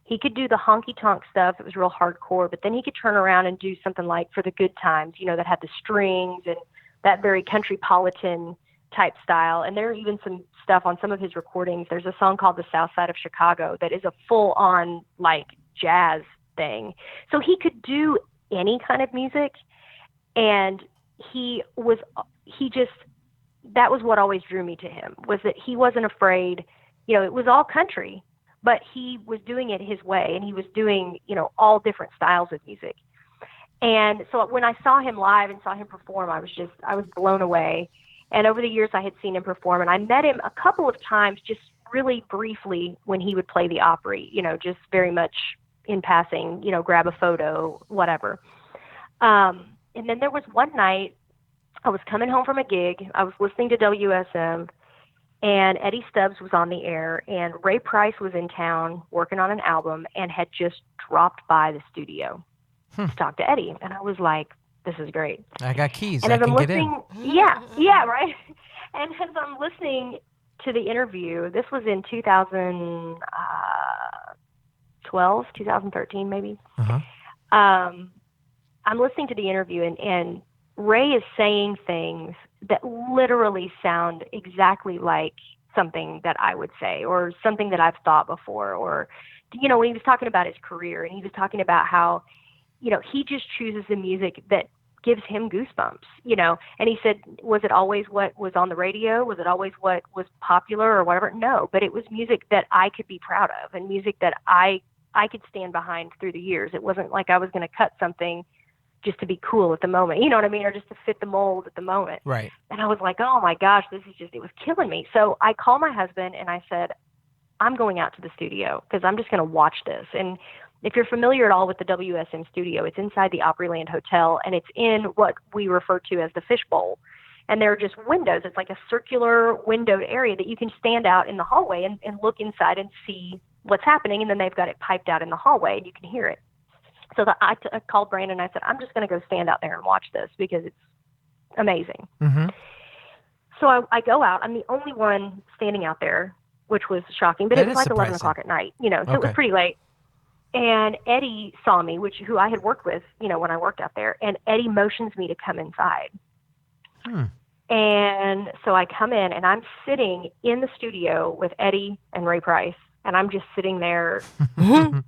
He could do the honky-tonk stuff. It was real hardcore, but then he could turn around and do something like For the Good Times, that had the strings and that very countrypolitan type style. And there are even some stuff on some of his recordings. There's a song called The South Side of Chicago that is a full-on like jazz thing. So he could do any kind of music, and that was what always drew me to him, was that he wasn't afraid. It was all country, but he was doing it his way, and he was doing, all different styles of music. And so when I saw him live and saw him perform, I was blown away. And over the years, I had seen him perform, and I met him a couple of times, just really briefly, when he would play the Opry, just very much in passing, grab a photo, whatever. And then there was one night, I was coming home from a gig. I was listening to WSM, and Eddie Stubbs was on the air, and Ray Price was in town working on an album and had just dropped by the studio to talk to Eddie. And I was like, this is great. I got keys. And I as can I'm get listening, in. yeah, right. And as I'm listening to the interview, this was in 2012, 2013 maybe. Uh-huh. I'm listening to the interview, and Ray is saying things that literally sound exactly like something that I would say, or something that I've thought before, or, when he was talking about his career, and he was talking about how, he just chooses the music that gives him goosebumps, and he said, was it always what was on the radio? Was it always what was popular or whatever? No, but it was music that I could be proud of, and music that I could stand behind through the years. It wasn't like I was going to cut something just to be cool at the moment, you know what I mean? Or just to fit the mold at the moment. Right. And I was like, oh my gosh, it was killing me. So I called my husband and I said, I'm going out to the studio because I'm just going to watch this. And if you're familiar at all with the WSM studio, it's inside the Opryland Hotel, and it's in what we refer to as the fishbowl. And there are just windows. It's like a circular windowed area that you can stand out in the hallway and look inside and see what's happening. And then they've got it piped out in the hallway and you can hear it. So I called Brandon and I said, I'm just going to go stand out there and watch this because it's amazing. Mm-hmm. So I go out. I'm the only one standing out there, which was shocking, but it was like 11 o'clock at night, so it was pretty late. And Eddie saw me, who I had worked with, when I worked out there. And Eddie motions me to come inside. And so I come in, and I'm sitting in the studio with Eddie and Ray Price. And I'm just sitting there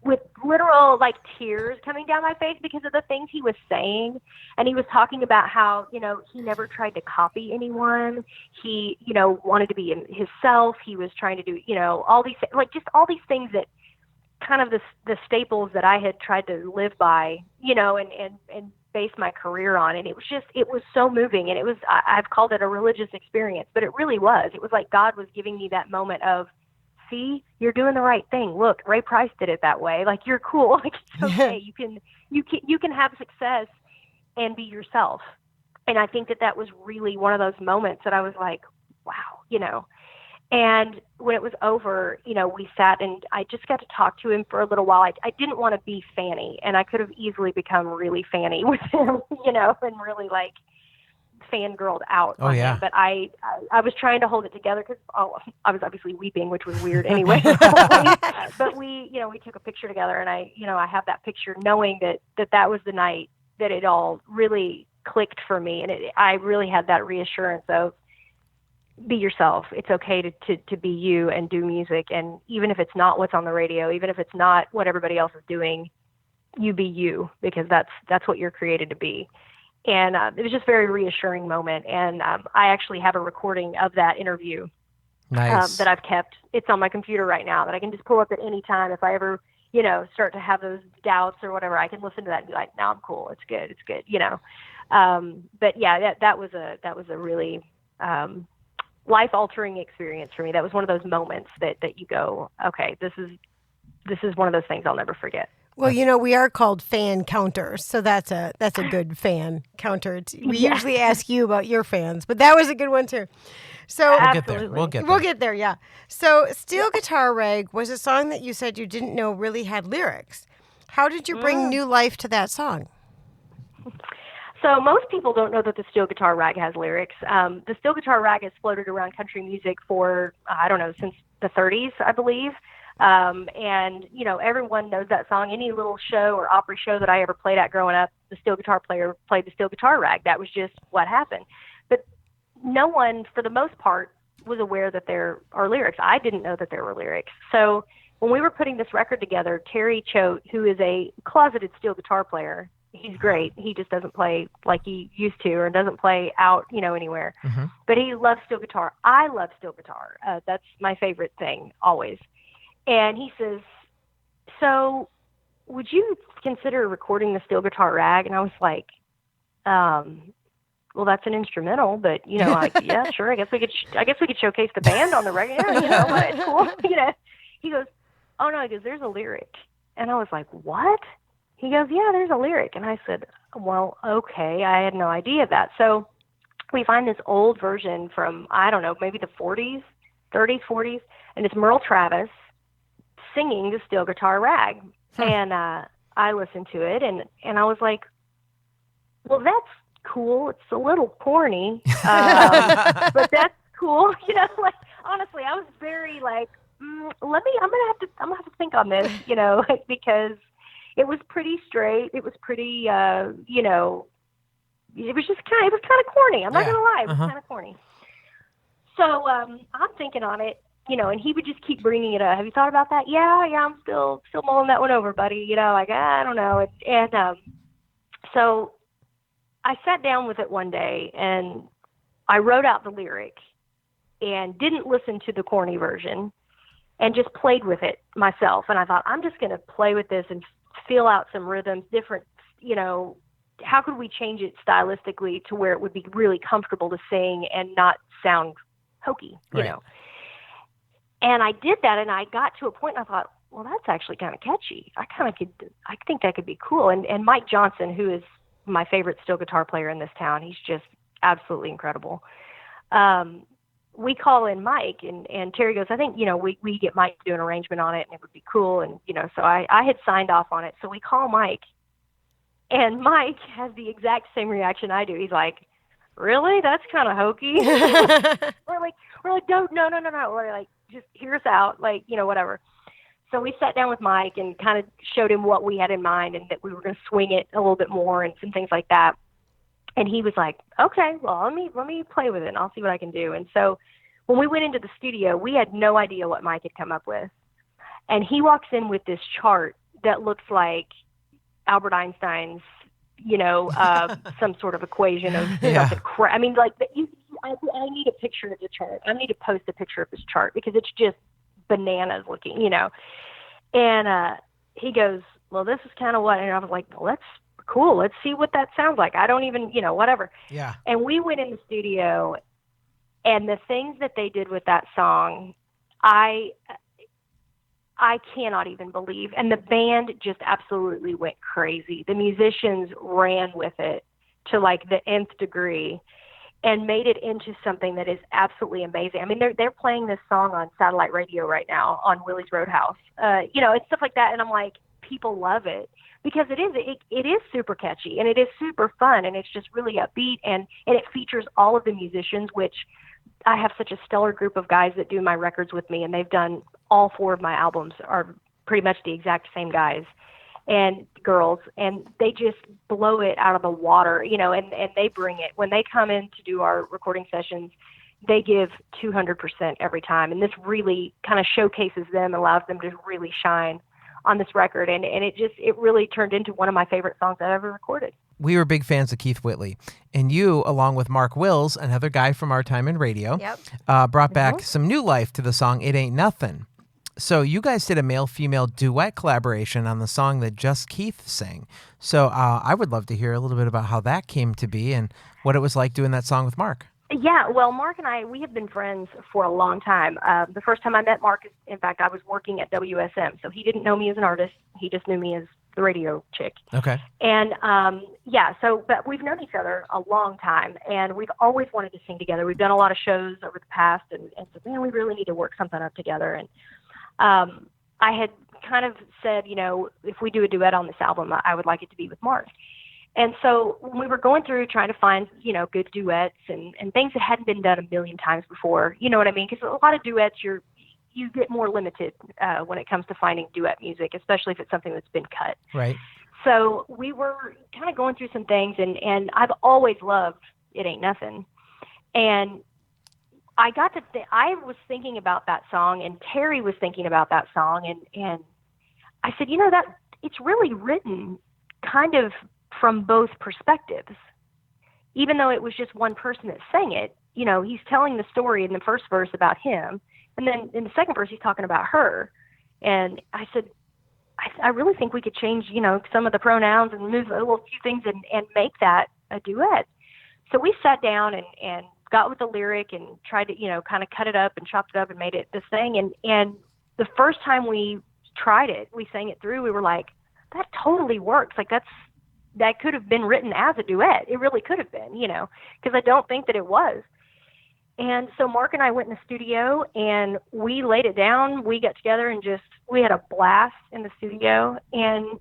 with literal tears coming down my face because of the things he was saying. And he was talking about how, he never tried to copy anyone. He, wanted to be himself. He was trying to do, all these, just all these things that kind of the staples that I had tried to live by, and base my career on. And it was so moving. And I've called it a religious experience, but it really was. It was like God was giving me that moment of, see, you're doing the right thing. Look, Ray Price did it that way. You're cool. It's okay. You can have success and be yourself. And I think that was really one of those moments that I was like, wow, And when it was over, we sat and I just got to talk to him for a little while. I didn't want to be fanny, and I could have easily become really fanny with him, and really fangirled out on him. But I was trying to hold it together because I was obviously weeping, which was weird anyway. But we took a picture together, and I have that picture knowing that was the night that it all really clicked for me. And I really had that reassurance of, be yourself. It's okay to be you and do music. And even if it's not what's on the radio, even if it's not what everybody else is doing, you be you, because that's what you're created to be. And it was just a very reassuring moment. And I actually have a recording of that interview that I've kept. It's on my computer right now that I can just pull up at any time. If I ever, start to have those doubts or whatever, I can listen to that and be like, no, I'm cool. It's good. But yeah, that was a really life-altering experience for me. That was one of those moments that you go, okay, this is one of those things I'll never forget. Well, we are called fan counters, so that's a good fan counter. We usually ask you about your fans, but that was a good one too. So We'll get there. Yeah. So Steel Guitar Rag was a song that you said you didn't know really had lyrics. How did you bring new life to that song? So most people don't know that the Steel Guitar Rag has lyrics. The Steel Guitar Rag has floated around country music for, since the 30s, I believe. And everyone knows that song. Any little show or Opry show that I ever played at growing up, the steel guitar player played the Steel Guitar Rag. That was just what happened. But no one, for the most part, was aware that there are lyrics. I didn't know that there were lyrics. So when we were putting this record together, Terry Choate, who is a closeted steel guitar player, he's great. He just doesn't play like he used to, or doesn't play out, anywhere. Mm-hmm. But he loves steel guitar. I love steel guitar. That's my favorite thing always. And he says, so would you consider recording the Steel Guitar Rag? And I was like, well, that's an instrumental, but yeah, sure. I guess we could showcase the band on the record. But it's cool. He goes, oh no, he goes, there's a lyric. And I was like, what? He goes, yeah, there's a lyric. And I said, well, okay. I had no idea of that. So we find this old version from, I don't know, maybe the 40s, 30s, 40s. And it's Merle Travis singing the Steel Guitar Rag. And I listened to it and I was like, well, that's cool. It's a little corny, but that's cool. Honestly, I was very like, I'm gonna have to think on this, because it was pretty straight. It was pretty, it was kind of corny. I'm not gonna lie, it was kind of corny. So I'm thinking on it, and he would just keep bringing it up. Have you thought about that? Yeah, I'm still mulling that one over, buddy. I don't know. And so I sat down with it one day and I wrote out the lyric and didn't listen to the corny version and just played with it myself. And I thought, I'm just going to play with this and feel out some rhythms, different, how could we change it stylistically to where it would be really comfortable to sing and not sound hokey, you know? And I did that, and I got to a point and I thought, well, that's actually kind of catchy. I think that could be cool. And Mike Johnson, who is my favorite steel guitar player in this town, he's just absolutely incredible. We call in Mike, and Terry goes, I think, we get Mike to do an arrangement on it, and it would be cool. And, so I had signed off on it. So we call Mike, and Mike has the exact same reaction I do. He's like, really? That's kind of hokey. we're like, no. We're like, just hear us out, whatever. So we sat down with Mike and kind of showed him what we had in mind and that we were going to swing it a little bit more and some things like that. And he was like, okay, well, let me play with it and I'll see what I can do. And so when we went into the studio, we had no idea what Mike had come up with. And he walks in with this chart that looks like Albert Einstein's, some sort of equation of something. I mean, like, I need a picture of the chart. I need to post a picture of this chart because it's just bananas looking, And he goes, well, this is kind of what, and I was like, well, that's cool. Let's see what that sounds like. I don't even, whatever. Yeah. And we went in the studio, and the things that they did with that song, I cannot even believe. And the band just absolutely went crazy. The musicians ran with it to like the nth degree and made it into something that is absolutely amazing. I mean, they're playing this song on satellite radio right now on Willie's Roadhouse, and stuff like that. And I'm like, people love it because it is super catchy and it is super fun and it's just really upbeat and it features all of the musicians, which I have such a stellar group of guys that do my records with me, and they've done all 4 of my albums are pretty much the exact same guys and girls, and they just blow it out of the water, and they bring it. When they come in to do our recording sessions, they give 200% every time, and this really kind of showcases them, allows them to really shine on this record, and it really turned into one of my favorite songs I've ever recorded. We were big fans of Keith Whitley, and you, along with Mark Wills, another guy from our time in radio, brought back some new life to the song It Ain't Nothing. So you guys did a male-female duet collaboration on the song that just Keith sang. So I would love to hear a little bit about how that came to be and what it was like doing that song with Mark. Yeah, well, Mark and I, we have been friends for a long time. The first time I met Mark, in fact, I was working at WSM, so he didn't know me as an artist. He just knew me as the radio chick. Okay. And, but we've known each other a long time, and we've always wanted to sing together. We've done a lot of shows over the past, and said, man, we really need to work something up together. And I had kind of said, if we do a duet on this album, I would like it to be with Mark. And so when we were going through trying to find, good duets and things that hadn't been done a million times before, you know what I mean? Because a lot of duets, you get more limited when it comes to finding duet music, especially if it's something that's been cut. Right. So we were kind of going through some things, and I've always loved It Ain't Nothing. And I got to I was thinking about that song, and Terry was thinking about that song, and I said, that it's really written kind of from both perspectives. Even though it was just one person that sang it, he's telling the story in the first verse about him, and then in the second verse he's talking about her. And I said, I really think we could change, some of the pronouns and move a little few things and make that a duet. So we sat down and got with the lyric and tried to, kind of cut it up and chopped it up and made it this thing. And the first time we tried it, we sang it through, we were like, that totally works. Like that could have been written as a duet. It really could have been, because I don't think that it was. And so Mark and I went in the studio and we laid it down. We got together and we had a blast in the studio, and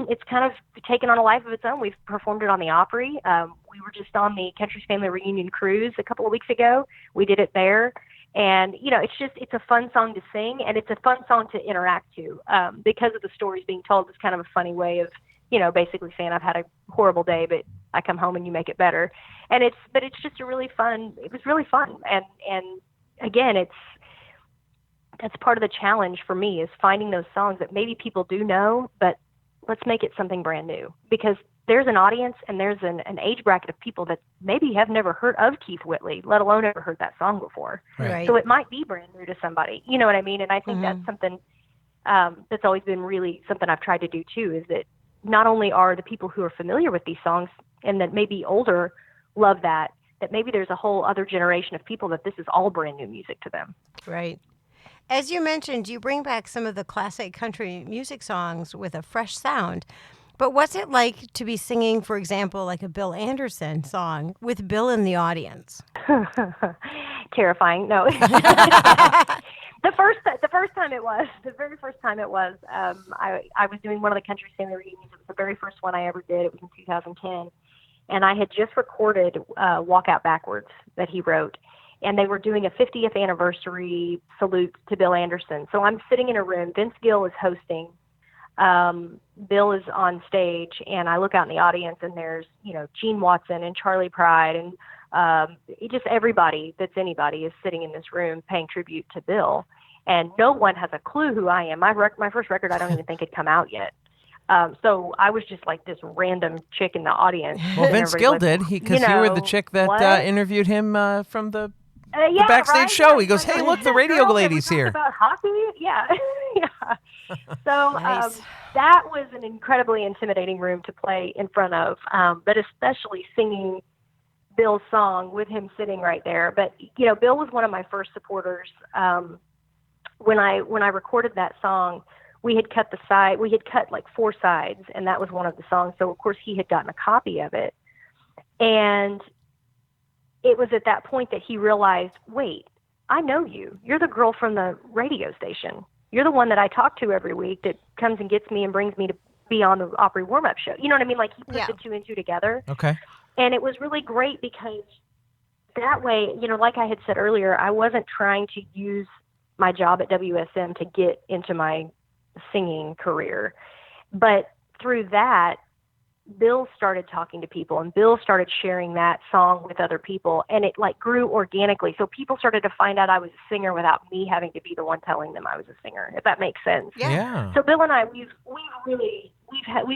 it's kind of taken on a life of its own. We've performed it on the Opry. We were just on the Country's Family Reunion Cruise a couple of weeks ago. We did it there. And, it's a fun song to sing, and it's a fun song to interact to because of the stories being told. It's kind of a funny way of, basically saying I've had a horrible day, but I come home and you make it better. And it's just it was really fun. And again, that's part of the challenge for me is finding those songs that maybe people do know, but let's make it something brand new, because there's an audience and there's an age bracket of people that maybe have never heard of Keith Whitley, let alone ever heard that song before. Right. So it might be brand new to somebody, you know what I mean? And I think that's something that's always been really something I've tried to do too, is that not only are the people who are familiar with these songs and that maybe older love that maybe there's a whole other generation of people that this is all brand new music to them. Right. As you mentioned, you bring back some of the classic country music songs with a fresh sound. But what's it like to be singing, for example, like a Bill Anderson song with Bill in the audience? Terrifying. No. The very first time it was, I was doing one of the Country's Family Reunions. It was the very first one I ever did. It was in 2010. And I had just recorded Walk Out Backwards that he wrote. and they were doing a 50th anniversary salute to Bill Anderson. So I'm sitting in a room. Vince Gill is hosting. Bill is on stage, and I look out in the audience, and there's, Gene Watson and Charlie Pride, and just everybody that's anybody is sitting in this room paying tribute to Bill. And no one has a clue who I am. My first record, I don't even think had come out yet. So I was just like this random chick in the audience. Well, Vince Gill did, because you were the chick that interviewed him from the backstage show. He goes, "Hey, look, the radio lady's here." About hockey, yeah. Yeah. So Nice. that was an incredibly intimidating room to play in front of, but especially singing Bill's song with him sitting right there. But Bill was one of my first supporters. When I recorded that song, we had cut like 4 sides, and that was one of the songs. So of course he had gotten a copy of it, and it was at that point that he realized, wait, I know you. You're the girl from the radio station. You're the one that I talk to every week that comes and gets me and brings me to be on the Opry warm-up show. You know what I mean? Like, he put the 2 and 2 together. Okay. And it was really great because that way, like I had said earlier, I wasn't trying to use my job at WSM to get into my singing career. But through that, Bill started talking to people, and Bill started sharing that song with other people, and it like grew organically. So people started to find out I was a singer without me having to be the one telling them I was a singer, if that makes sense. Yeah. So Bill and I, we've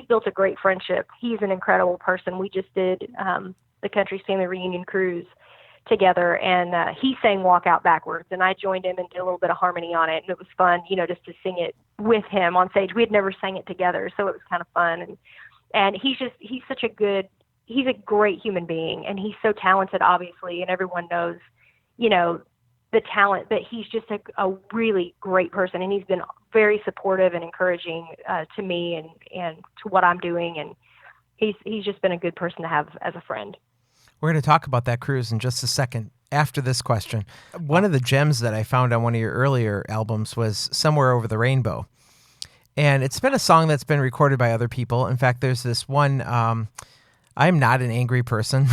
built a great friendship. He's an incredible person. We just did the Country Family Reunion Cruise together, and he sang Walk Out Backwards, and I joined him and did a little bit of harmony on it, and it was fun, just to sing it with him on stage. We had never sang it together, so it was kind of fun. And he's a great human being, and he's so talented, obviously, and everyone knows, the talent, but he's just a really great person, and he's been very supportive and encouraging to me and to what I'm doing, and he's just been a good person to have as a friend. We're going to talk about that cruise in just a second after this question. One of the gems that I found on one of your earlier albums was Somewhere Over the Rainbow. And it's been a song that's been recorded by other people. In fact, there's this one, I'm not an angry person,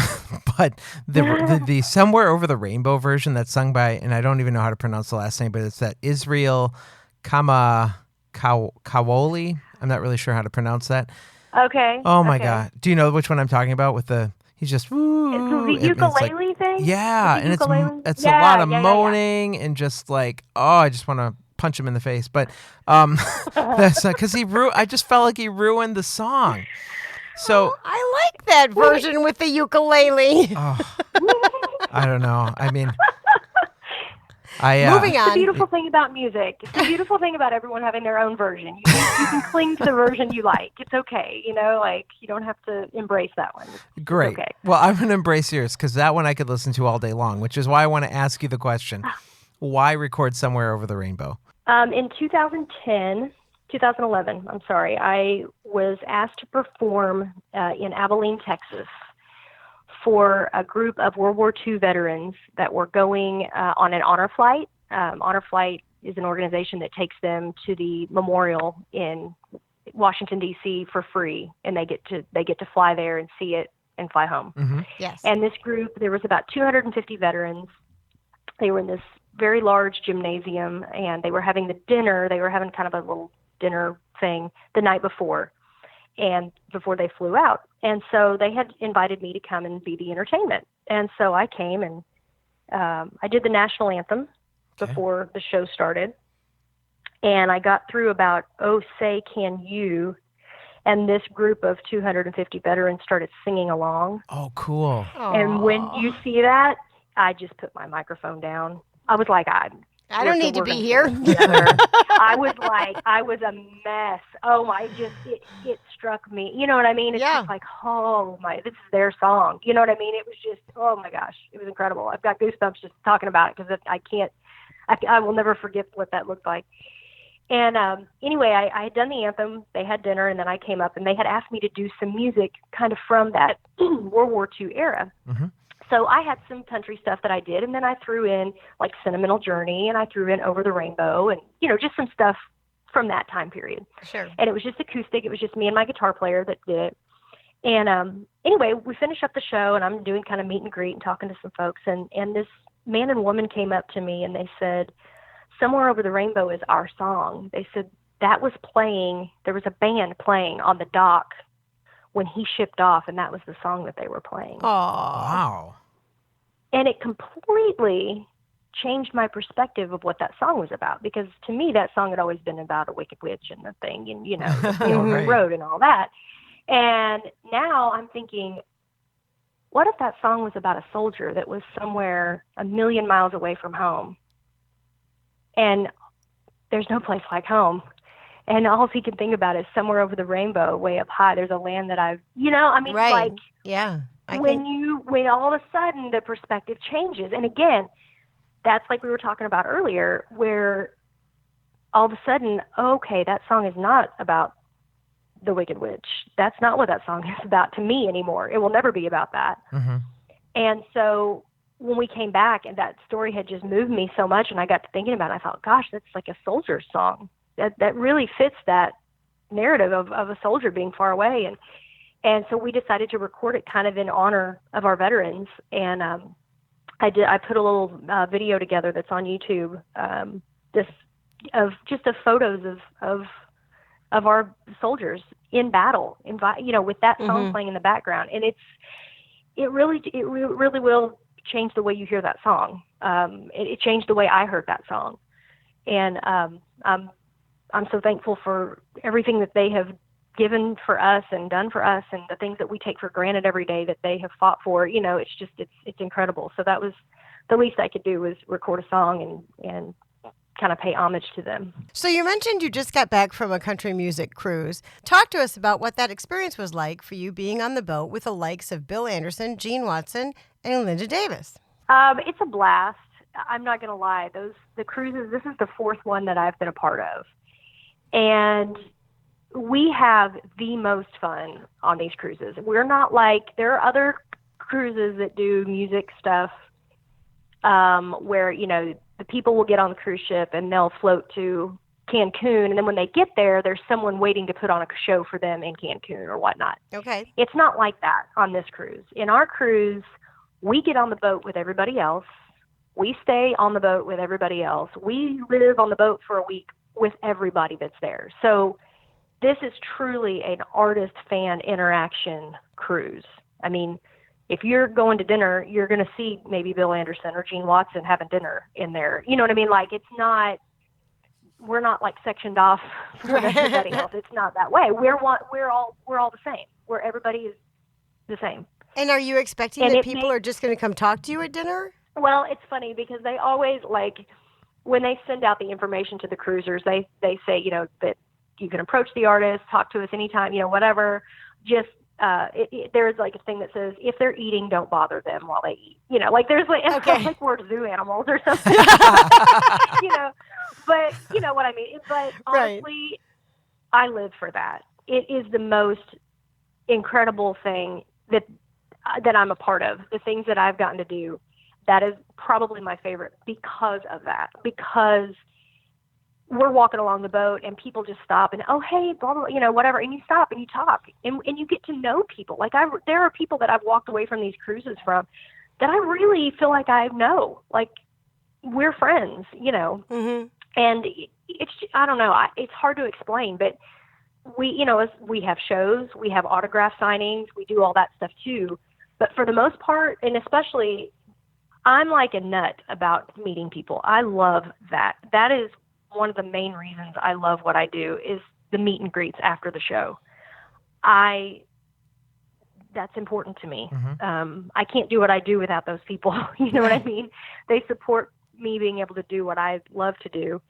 but the Somewhere Over the Rainbow version that's sung by, and I don't even know how to pronounce the last name, but it's that Israel Kawoli. I'm not really sure how to pronounce that. Okay. Oh my God. Do you know which one I'm talking about with he's just, woo. It's the ukulele thing? Yeah. And it's a lot of moaning and just like, I just want to punch him in the face. But that's because I just felt like he ruined the song. So I like that version with the ukulele. I don't know. I mean, moving on. It's the beautiful thing about music. It's the beautiful thing about everyone having their own version. You can cling to the version you like. It's okay. You don't have to embrace that one. Great. Okay. Well, I'm going to embrace yours because that one I could listen to all day long, which is why I want to ask you the question. Why record Somewhere Over the Rainbow? In 2011, I was asked to perform in Abilene, Texas, for a group of World War II veterans that were going on an honor flight. Honor Flight is an organization that takes them to the memorial in Washington, D.C. for free, and they get to fly there and see it and fly home. Mm-hmm. Yes. And this group, there was about 250 veterans. They were in this very large gymnasium, and they were having They were having kind of a little dinner thing the night before, and before they flew out. And so they had invited me to come and be the entertainment. And so I came, and I did the national anthem before the show started. And I got through about, "Oh, Say Can You," and this group of 250 veterans started singing along. Oh, cool. And when you see that, I just put my microphone down. I was like, I don't need to be here. I was a mess. It struck me. You know what I mean? It's just like, this is their song. You know what I mean? It was just, oh my gosh, it was incredible. I've got goosebumps just talking about it because I will never forget what that looked like. And anyway, I had done the anthem. They had dinner, and then I came up, and they had asked me to do some music kind of from that World War II era. Mm-hmm. So I had some country stuff that I did, and then I threw in like Sentimental Journey, and I threw in Over the Rainbow, and just some stuff from that time period. Sure. And it was just acoustic. It was just me and my guitar player that did it. And anyway, we finished up the show, and I'm doing kind of meet and greet and talking to some folks, and this man and woman came up to me and they said, "Somewhere Over the Rainbow is our song." They said that was playing, there was a band playing on the dock when he shipped off, and that was the song that they were playing. Oh, Wow. And it completely changed my perspective of what that song was about, because to me that song had always been about a wicked witch and the thing and, the road and all that. And now I'm thinking, what if that song was about a soldier that was somewhere a million miles away from home, and there's no place like home, and all he can think about is somewhere over the rainbow, way up high, there's a land that I've, right. like, yeah. When all of a sudden the perspective changes. And again, that's like we were talking about earlier, where all of a sudden, okay, that song is not about the Wicked Witch. That's not what that song is about to me anymore. It will never be about that. Mm-hmm. And so when we came back, and that story had just moved me so much, and I got to thinking about it, I thought, gosh, that's like a soldier's song. That really fits that narrative of a soldier being far away. And so we decided to record it kind of in honor of our veterans. And I put a little video together that's on YouTube, of photos of our soldiers in battle, with that song playing in the background. And it really will change the way you hear that song. It changed the way I heard that song. And I'm so thankful for everything that they have given for us and done for us, and the things that we take for granted every day that they have fought for. It's incredible. So that was the least I could do, was record a song and kind of pay homage to them. So you mentioned you just got back from a country music cruise. Talk to us about what that experience was like for you being on the boat with the likes of Bill Anderson, Gene Watson, and Linda Davis. It's a blast. I'm not going to lie. The cruises, this is the fourth one that I've been a part of. And we have the most fun on these cruises. We're not like, there are other cruises that do music stuff where, the people will get on the cruise ship and they'll float to Cancun. And then when they get there, there's someone waiting to put on a show for them in Cancun or whatnot. Okay. It's not like that on this cruise. In our cruise, we get on the boat with everybody else. We stay on the boat with everybody else. We live on the boat for a week with everybody that's there. So this is truly an artist-fan interaction cruise. I mean, if you're going to dinner, you're going to see maybe Bill Anderson or Gene Watson having dinner in there. You know what I mean? Like, we're not like sectioned off from everybody else. It's not that way. We're all the same. Everybody is the same. And are you expecting that people are just going to come talk to you at dinner? Well, it's funny because they always, like, when they send out the information to the cruisers, they say, that you can approach the artist, talk to us anytime, whatever. Just there's like a thing that says, if they're eating, don't bother them while they eat. Like there's like, okay. Like we're zoo animals or something. But you know what I mean. But honestly, right. I live for that. It is the most incredible thing that I'm a part of. The things that I've gotten to do, that is probably my favorite because of that. Because we're walking along the boat and people just stop and, oh, hey, blah, blah, whatever. And you stop and you talk and you get to know people. Like there are people that I've walked away from these cruises from that I really feel like I know. Like we're friends, Mm-hmm. And it's, I don't know, it's hard to explain, but we have shows, we have autograph signings, we do all that stuff too. But for the most part, and especially, I'm like a nut about meeting people. I love that. That is one of the main reasons I love what I do, is the meet and greets after the show. That's important to me. Mm-hmm. I can't do what I do without those people. You know what I mean? They support me being able to do what I love to do.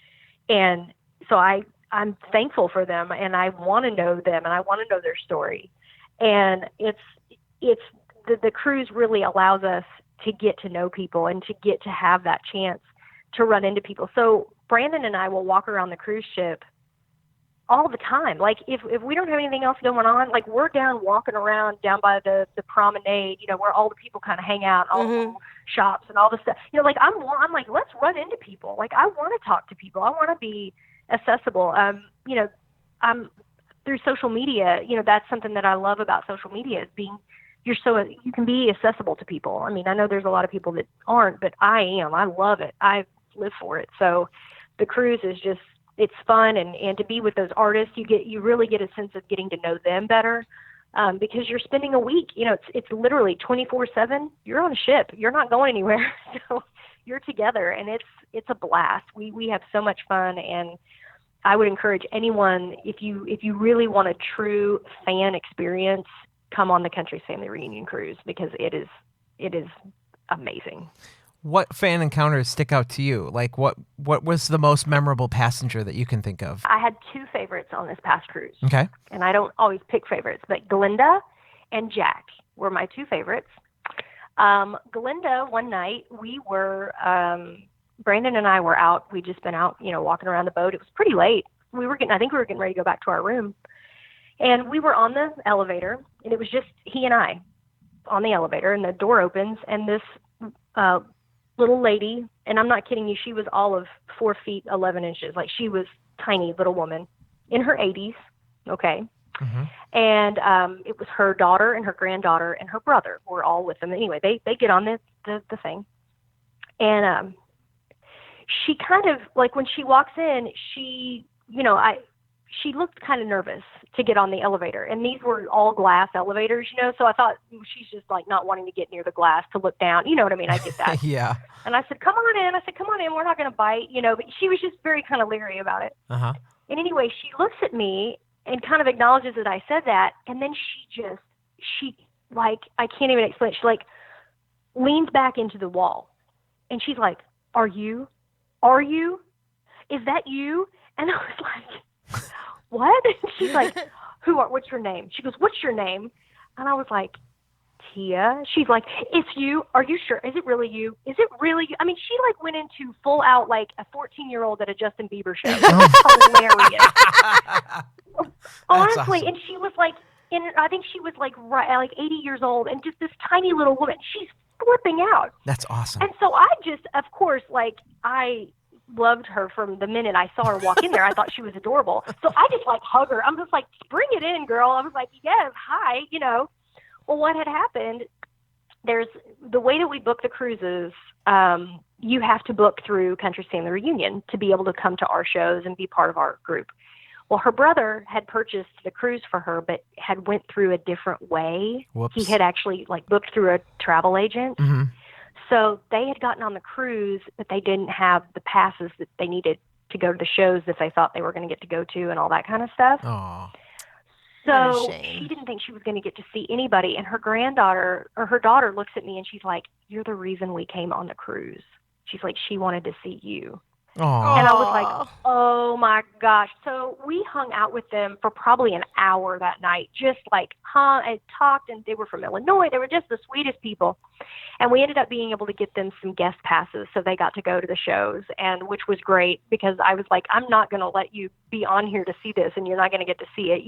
And so I'm thankful for them, and I want to know them, and I want to know their story. And it's the cruise really allows us to get to know people and to get to have that chance to run into people. So Brandon and I will walk around the cruise ship all the time. Like if we don't have anything else going on, like we're walking around down by the promenade, where all the people kind of hang out, all the little shops and all the stuff. Like I'm like, let's run into people. Like I want to talk to people. I want to be accessible. I'm through social media, that's something that I love about social media, is being you can be accessible to people. I mean, I know there's a lot of people that aren't, but I am. I love it. I live for it. So the cruise is just, it's fun, and to be with those artists, you really get a sense of getting to know them better, because you're spending a week. You know, it's literally 24/7. You're on a ship. You're not going anywhere. So you're together, and it's a blast. We have so much fun, and I would encourage anyone, if you really want a true fan experience, come on the Country's Family Reunion Cruise, because it is amazing. What fan encounters stick out to you? Like, what was the most memorable passenger that you can think of? I had two favorites on this past cruise. Okay. And I don't always pick favorites, but Glinda and Jack were my two favorites. Glinda, one night, we were, Brandon and I were out. We'd just been out, walking around the boat. It was pretty late. I think we were getting ready to go back to our room. And we were on the elevator, and it was just he and I on the elevator, and the door opens, and this little lady, and I'm not kidding you, she was all of 4 feet 11 inches. Like, she was tiny little woman in her 80s. Okay. Mm-hmm. And it was her daughter and her granddaughter and her brother were all with them. Anyway, they get on the thing, and she kind of, like, when she walks in, she looked kind of nervous to get on the elevator, and these were all glass elevators, so I thought she's just like not wanting to get near the glass to look down. You know what I mean? I get that. Yeah. And I said, come on in. We're not going to bite, but she was just very kind of leery about it. Uh-huh. And anyway, she looks at me and kind of acknowledges that I said that. And then she like, I can't even explain it. She like leans back into the wall, and she's like, are you? Is that you? And I was like, what? She's like, what's your name? She goes, what's your name? And I was like, Teea. She's like, it's you. Are you sure? Is it really you? Is it really you? I mean, she like went into full out like a 14-year-old at a Justin Bieber show. Hilarious. Honestly, awesome. And she was like, I think she was like 80 years old, and just this tiny little woman. She's flipping out. That's awesome. And so I just, of course, like, I loved her from the minute I saw her walk in there. I thought she was adorable. So I just like hug her. I'm just like, bring it in, girl. I was like, yes, hi, Well, what had happened, there's the way that we book the cruises, you have to book through Country's Family Reunion to be able to come to our shows and be part of our group. Well, her brother had purchased the cruise for her, but had went through a different way. Whoops. He had actually like booked through a travel agent. Mm-hmm. So they had gotten on the cruise, but they didn't have the passes that they needed to go to the shows that they thought they were going to get to go to and all that kind of stuff. Aww. So she didn't think she was going to get to see anybody. And her granddaughter or her daughter looks at me and she's like, you're the reason we came on the cruise. She's like, she wanted to see you. Aww. And I was like, oh my gosh. So we hung out with them for probably an hour that night, just like hung and talked, and they were from Illinois. They were just the sweetest people. And we ended up being able to get them some guest passes, so they got to go to the shows, and which was great, because I was like, I'm not going to let you be on here to see this, and you're not going to get to see it,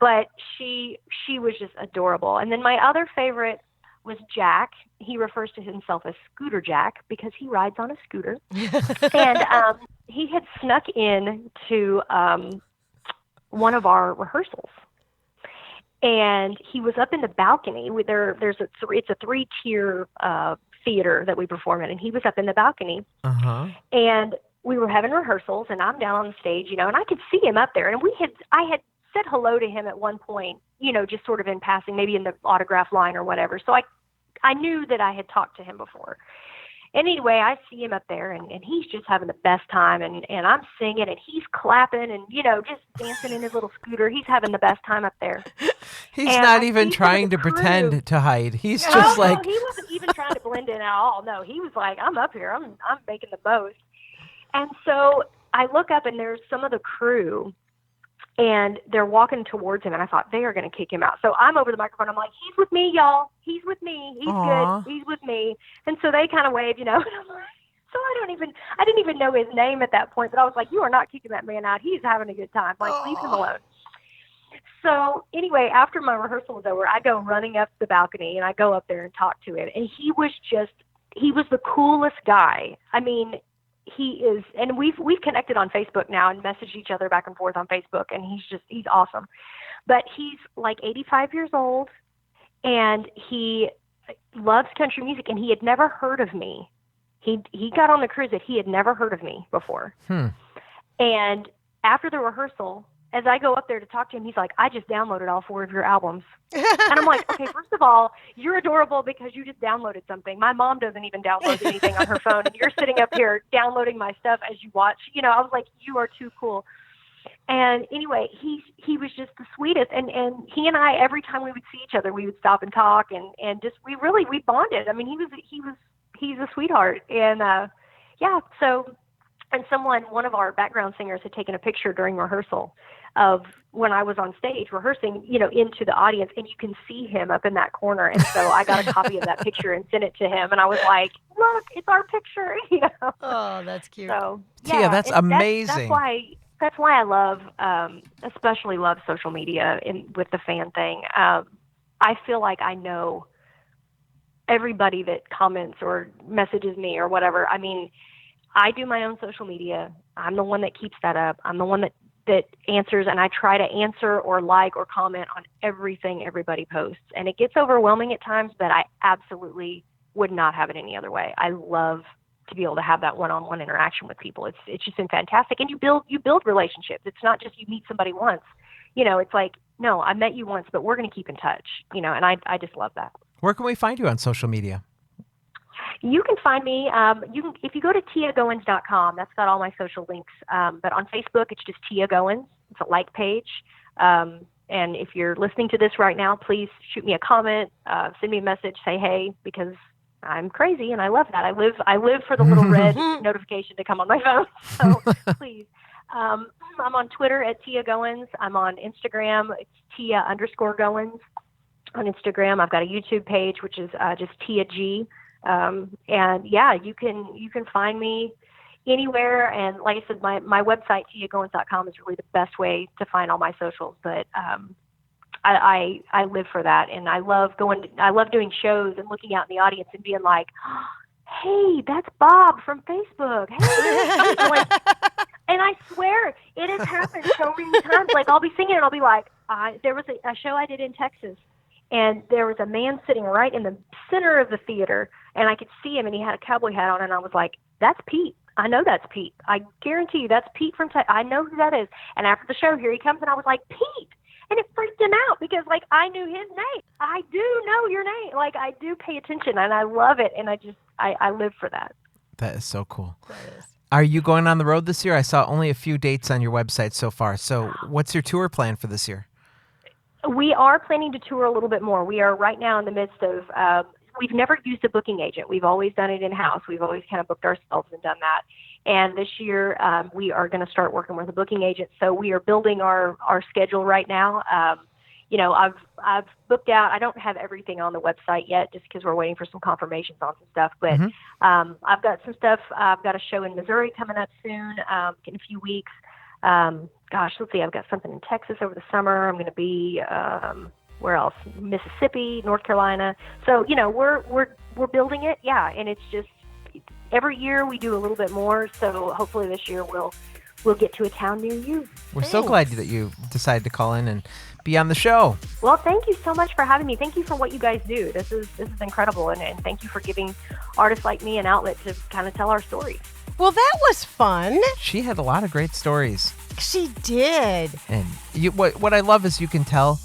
But she was just adorable. And then my other favorite was Jack. He refers to himself as Scooter Jack because he rides on a scooter. And he had snuck in to one of our rehearsals. And he was up in the balcony. It's a 3-tier theater that we perform in, and he was up in the balcony. Uh-huh. And we were having rehearsals, and I'm down on the stage, and I could see him up there. And I had said hello to him at one point, just sort of in passing, maybe in the autograph line or whatever. So I knew that I had talked to him before. And anyway, I see him up there, and he's just having the best time, and I'm singing, and he's clapping and, just dancing in his little scooter. He's having the best time up there. He's not even trying to pretend to hide. He's just No, he wasn't even trying to blend in at all. No, he was like, I'm up here. I'm making the most. And so I look up, and there's some of the crew, and they're walking towards him, and I thought, they are going to kick him out. So I'm over the microphone. I'm like, he's with me, y'all. He's with me. He's Aww. good. He's with me. And so they kind of wave, And I'm like, so I didn't even know his name at that point, but I was like, you are not kicking that man out. He's having a good time. Like, leave him alone. So anyway, after my rehearsal was over, I go running up the balcony, and I go up there and talk to him. And he was the coolest guy. I mean, he is, and we've connected on Facebook now and messaged each other back and forth on Facebook, and he's awesome. But he's like 85 years old, and he loves country music, and he had never heard of me. He got on the cruise that he had never heard of me before. And after the rehearsal, as I go up there to talk to him, he's like, I just downloaded all 4 of your albums. And I'm like, okay, first of all, you're adorable because you just downloaded something. My mom doesn't even download anything on her phone, and you're sitting up here downloading my stuff as you watch. You know, I was like, you are too cool. And anyway, he was just the sweetest. And he and I, every time we would see each other, we would stop and talk, and just we bonded. I mean, he's a sweetheart. And one of our background singers had taken a picture during rehearsal of when I was on stage rehearsing, you know, into the audience, and you can see him up in that corner. And so I got a copy of that picture and sent it to him, and I was like, look, it's our picture, you know. Oh, that's cute. So, yeah, that's amazing. That's why I love, especially love social media with the fan thing. I feel like I know everybody that comments or messages me or whatever. I mean, I do my own social media. I'm the one that keeps that up. I'm the one that answers, and I try to answer or like or comment on everything everybody posts. And it gets overwhelming at times, but I absolutely would not have it any other way. I love to be able to have that one-on-one interaction with people. It's just been fantastic. And you build relationships. It's not just you meet somebody once. You know, it's like, no, I met you once, but we're going to keep in touch, you know, and I just love that. Where can we find you on social media? You can find me, if you go to teagoans.com, that's got all my social links. But on Facebook, it's just Teea Goans. It's a like page. And if you're listening to this right now, please shoot me a comment, send me a message, say hey, because I'm crazy and I love that. I live for the little red notification to come on my phone. So please. I'm on Twitter at Teea Goans. I'm on Instagram. It's Teea_Goans on Instagram. I've got a YouTube page, which is just Teea G. And yeah, you can find me anywhere. And like I said, my website, teagoans.com, is really the best way to find all my socials. But, I live for that. And I love doing shows and looking out in the audience and being like, hey, that's Bob from Facebook. Hey, and I swear it has happened so many times. Like I'll be singing and I'll be like, there was a show I did in Texas, and there was a man sitting right in the center of the theater, and I could see him, and he had a cowboy hat on, and I was like, that's Pete. I know that's Pete. I guarantee you that's Pete from Texas. I know who that is. And after the show, here he comes, and I was like, Pete. And it freaked him out because, like, I knew his name. I do know your name. Like, I do pay attention, and I love it, and I live for that. That is so cool. Are you going on the road this year? I saw only a few dates on your website so far. So what's your tour plan for this year? We are planning to tour a little bit more. We are right now in the midst of we've never used a booking agent. We've always done it in-house. We've always kind of booked ourselves and done that. And this year we are going to start working with a booking agent. So we are building our schedule right now. You know, I've booked out. I don't have everything on the website yet just because we're waiting for some confirmations on some stuff. But I've got some stuff. I've got a show in Missouri coming up soon in a few weeks. Let's see. I've got something in Texas over the summer. I'm going to be where else? Mississippi, North Carolina. So you know, we're building it. Yeah, and it's just every year we do a little bit more. So hopefully this year we'll get to a town near you. We're so glad that you decided to call in and be on the show. Well, thank you so much for having me. Thank you for what you guys do. This is incredible, and thank you for giving artists like me an outlet to kind of tell our stories. Well, that was fun. She had a lot of great stories. She did. And what I love is you can tell,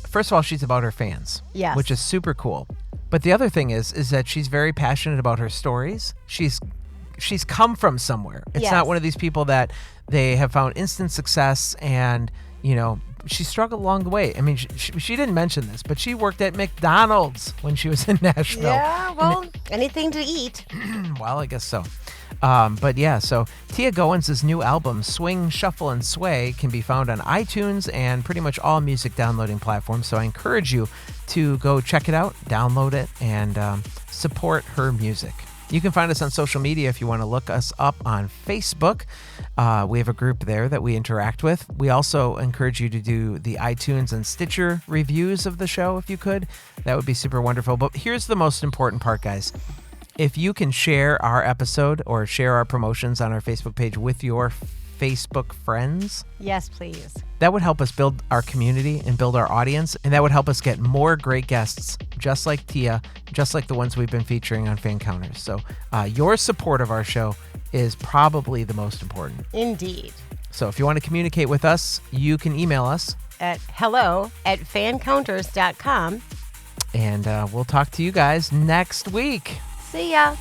first of all, she's about her fans. Yes. Which is super cool. But the other thing is that she's very passionate about her stories. She's come from somewhere. It's not one of these people that they have found instant success and, you know, she struggled along the way. I mean, she didn't mention this, but she worked at McDonald's when she was in Nashville. Yeah, well, anything to eat. Well, I guess so. But yeah, so Teea Goans' new album, Swing, Shuffle, and Sway, can be found on iTunes and pretty much all music downloading platforms. So I encourage you to go check it out, download it, and support her music. You can find us on social media if you want to look us up on Facebook. We have a group there that we interact with. We also encourage you to do the iTunes and Stitcher reviews of the show if you could. That would be super wonderful. But here's the most important part, guys. If you can share our episode or share our promotions on our Facebook page with your Facebook friends? Yes, please. That would help us build our community and build our audience, and that would help us get more great guests just like Teea, just like the ones we've been featuring on Fancounters. So your support of our show is probably the most important. Indeed. So if you want to communicate with us, you can email us at hello@fancounters.com. And we'll talk to you guys next week. See ya.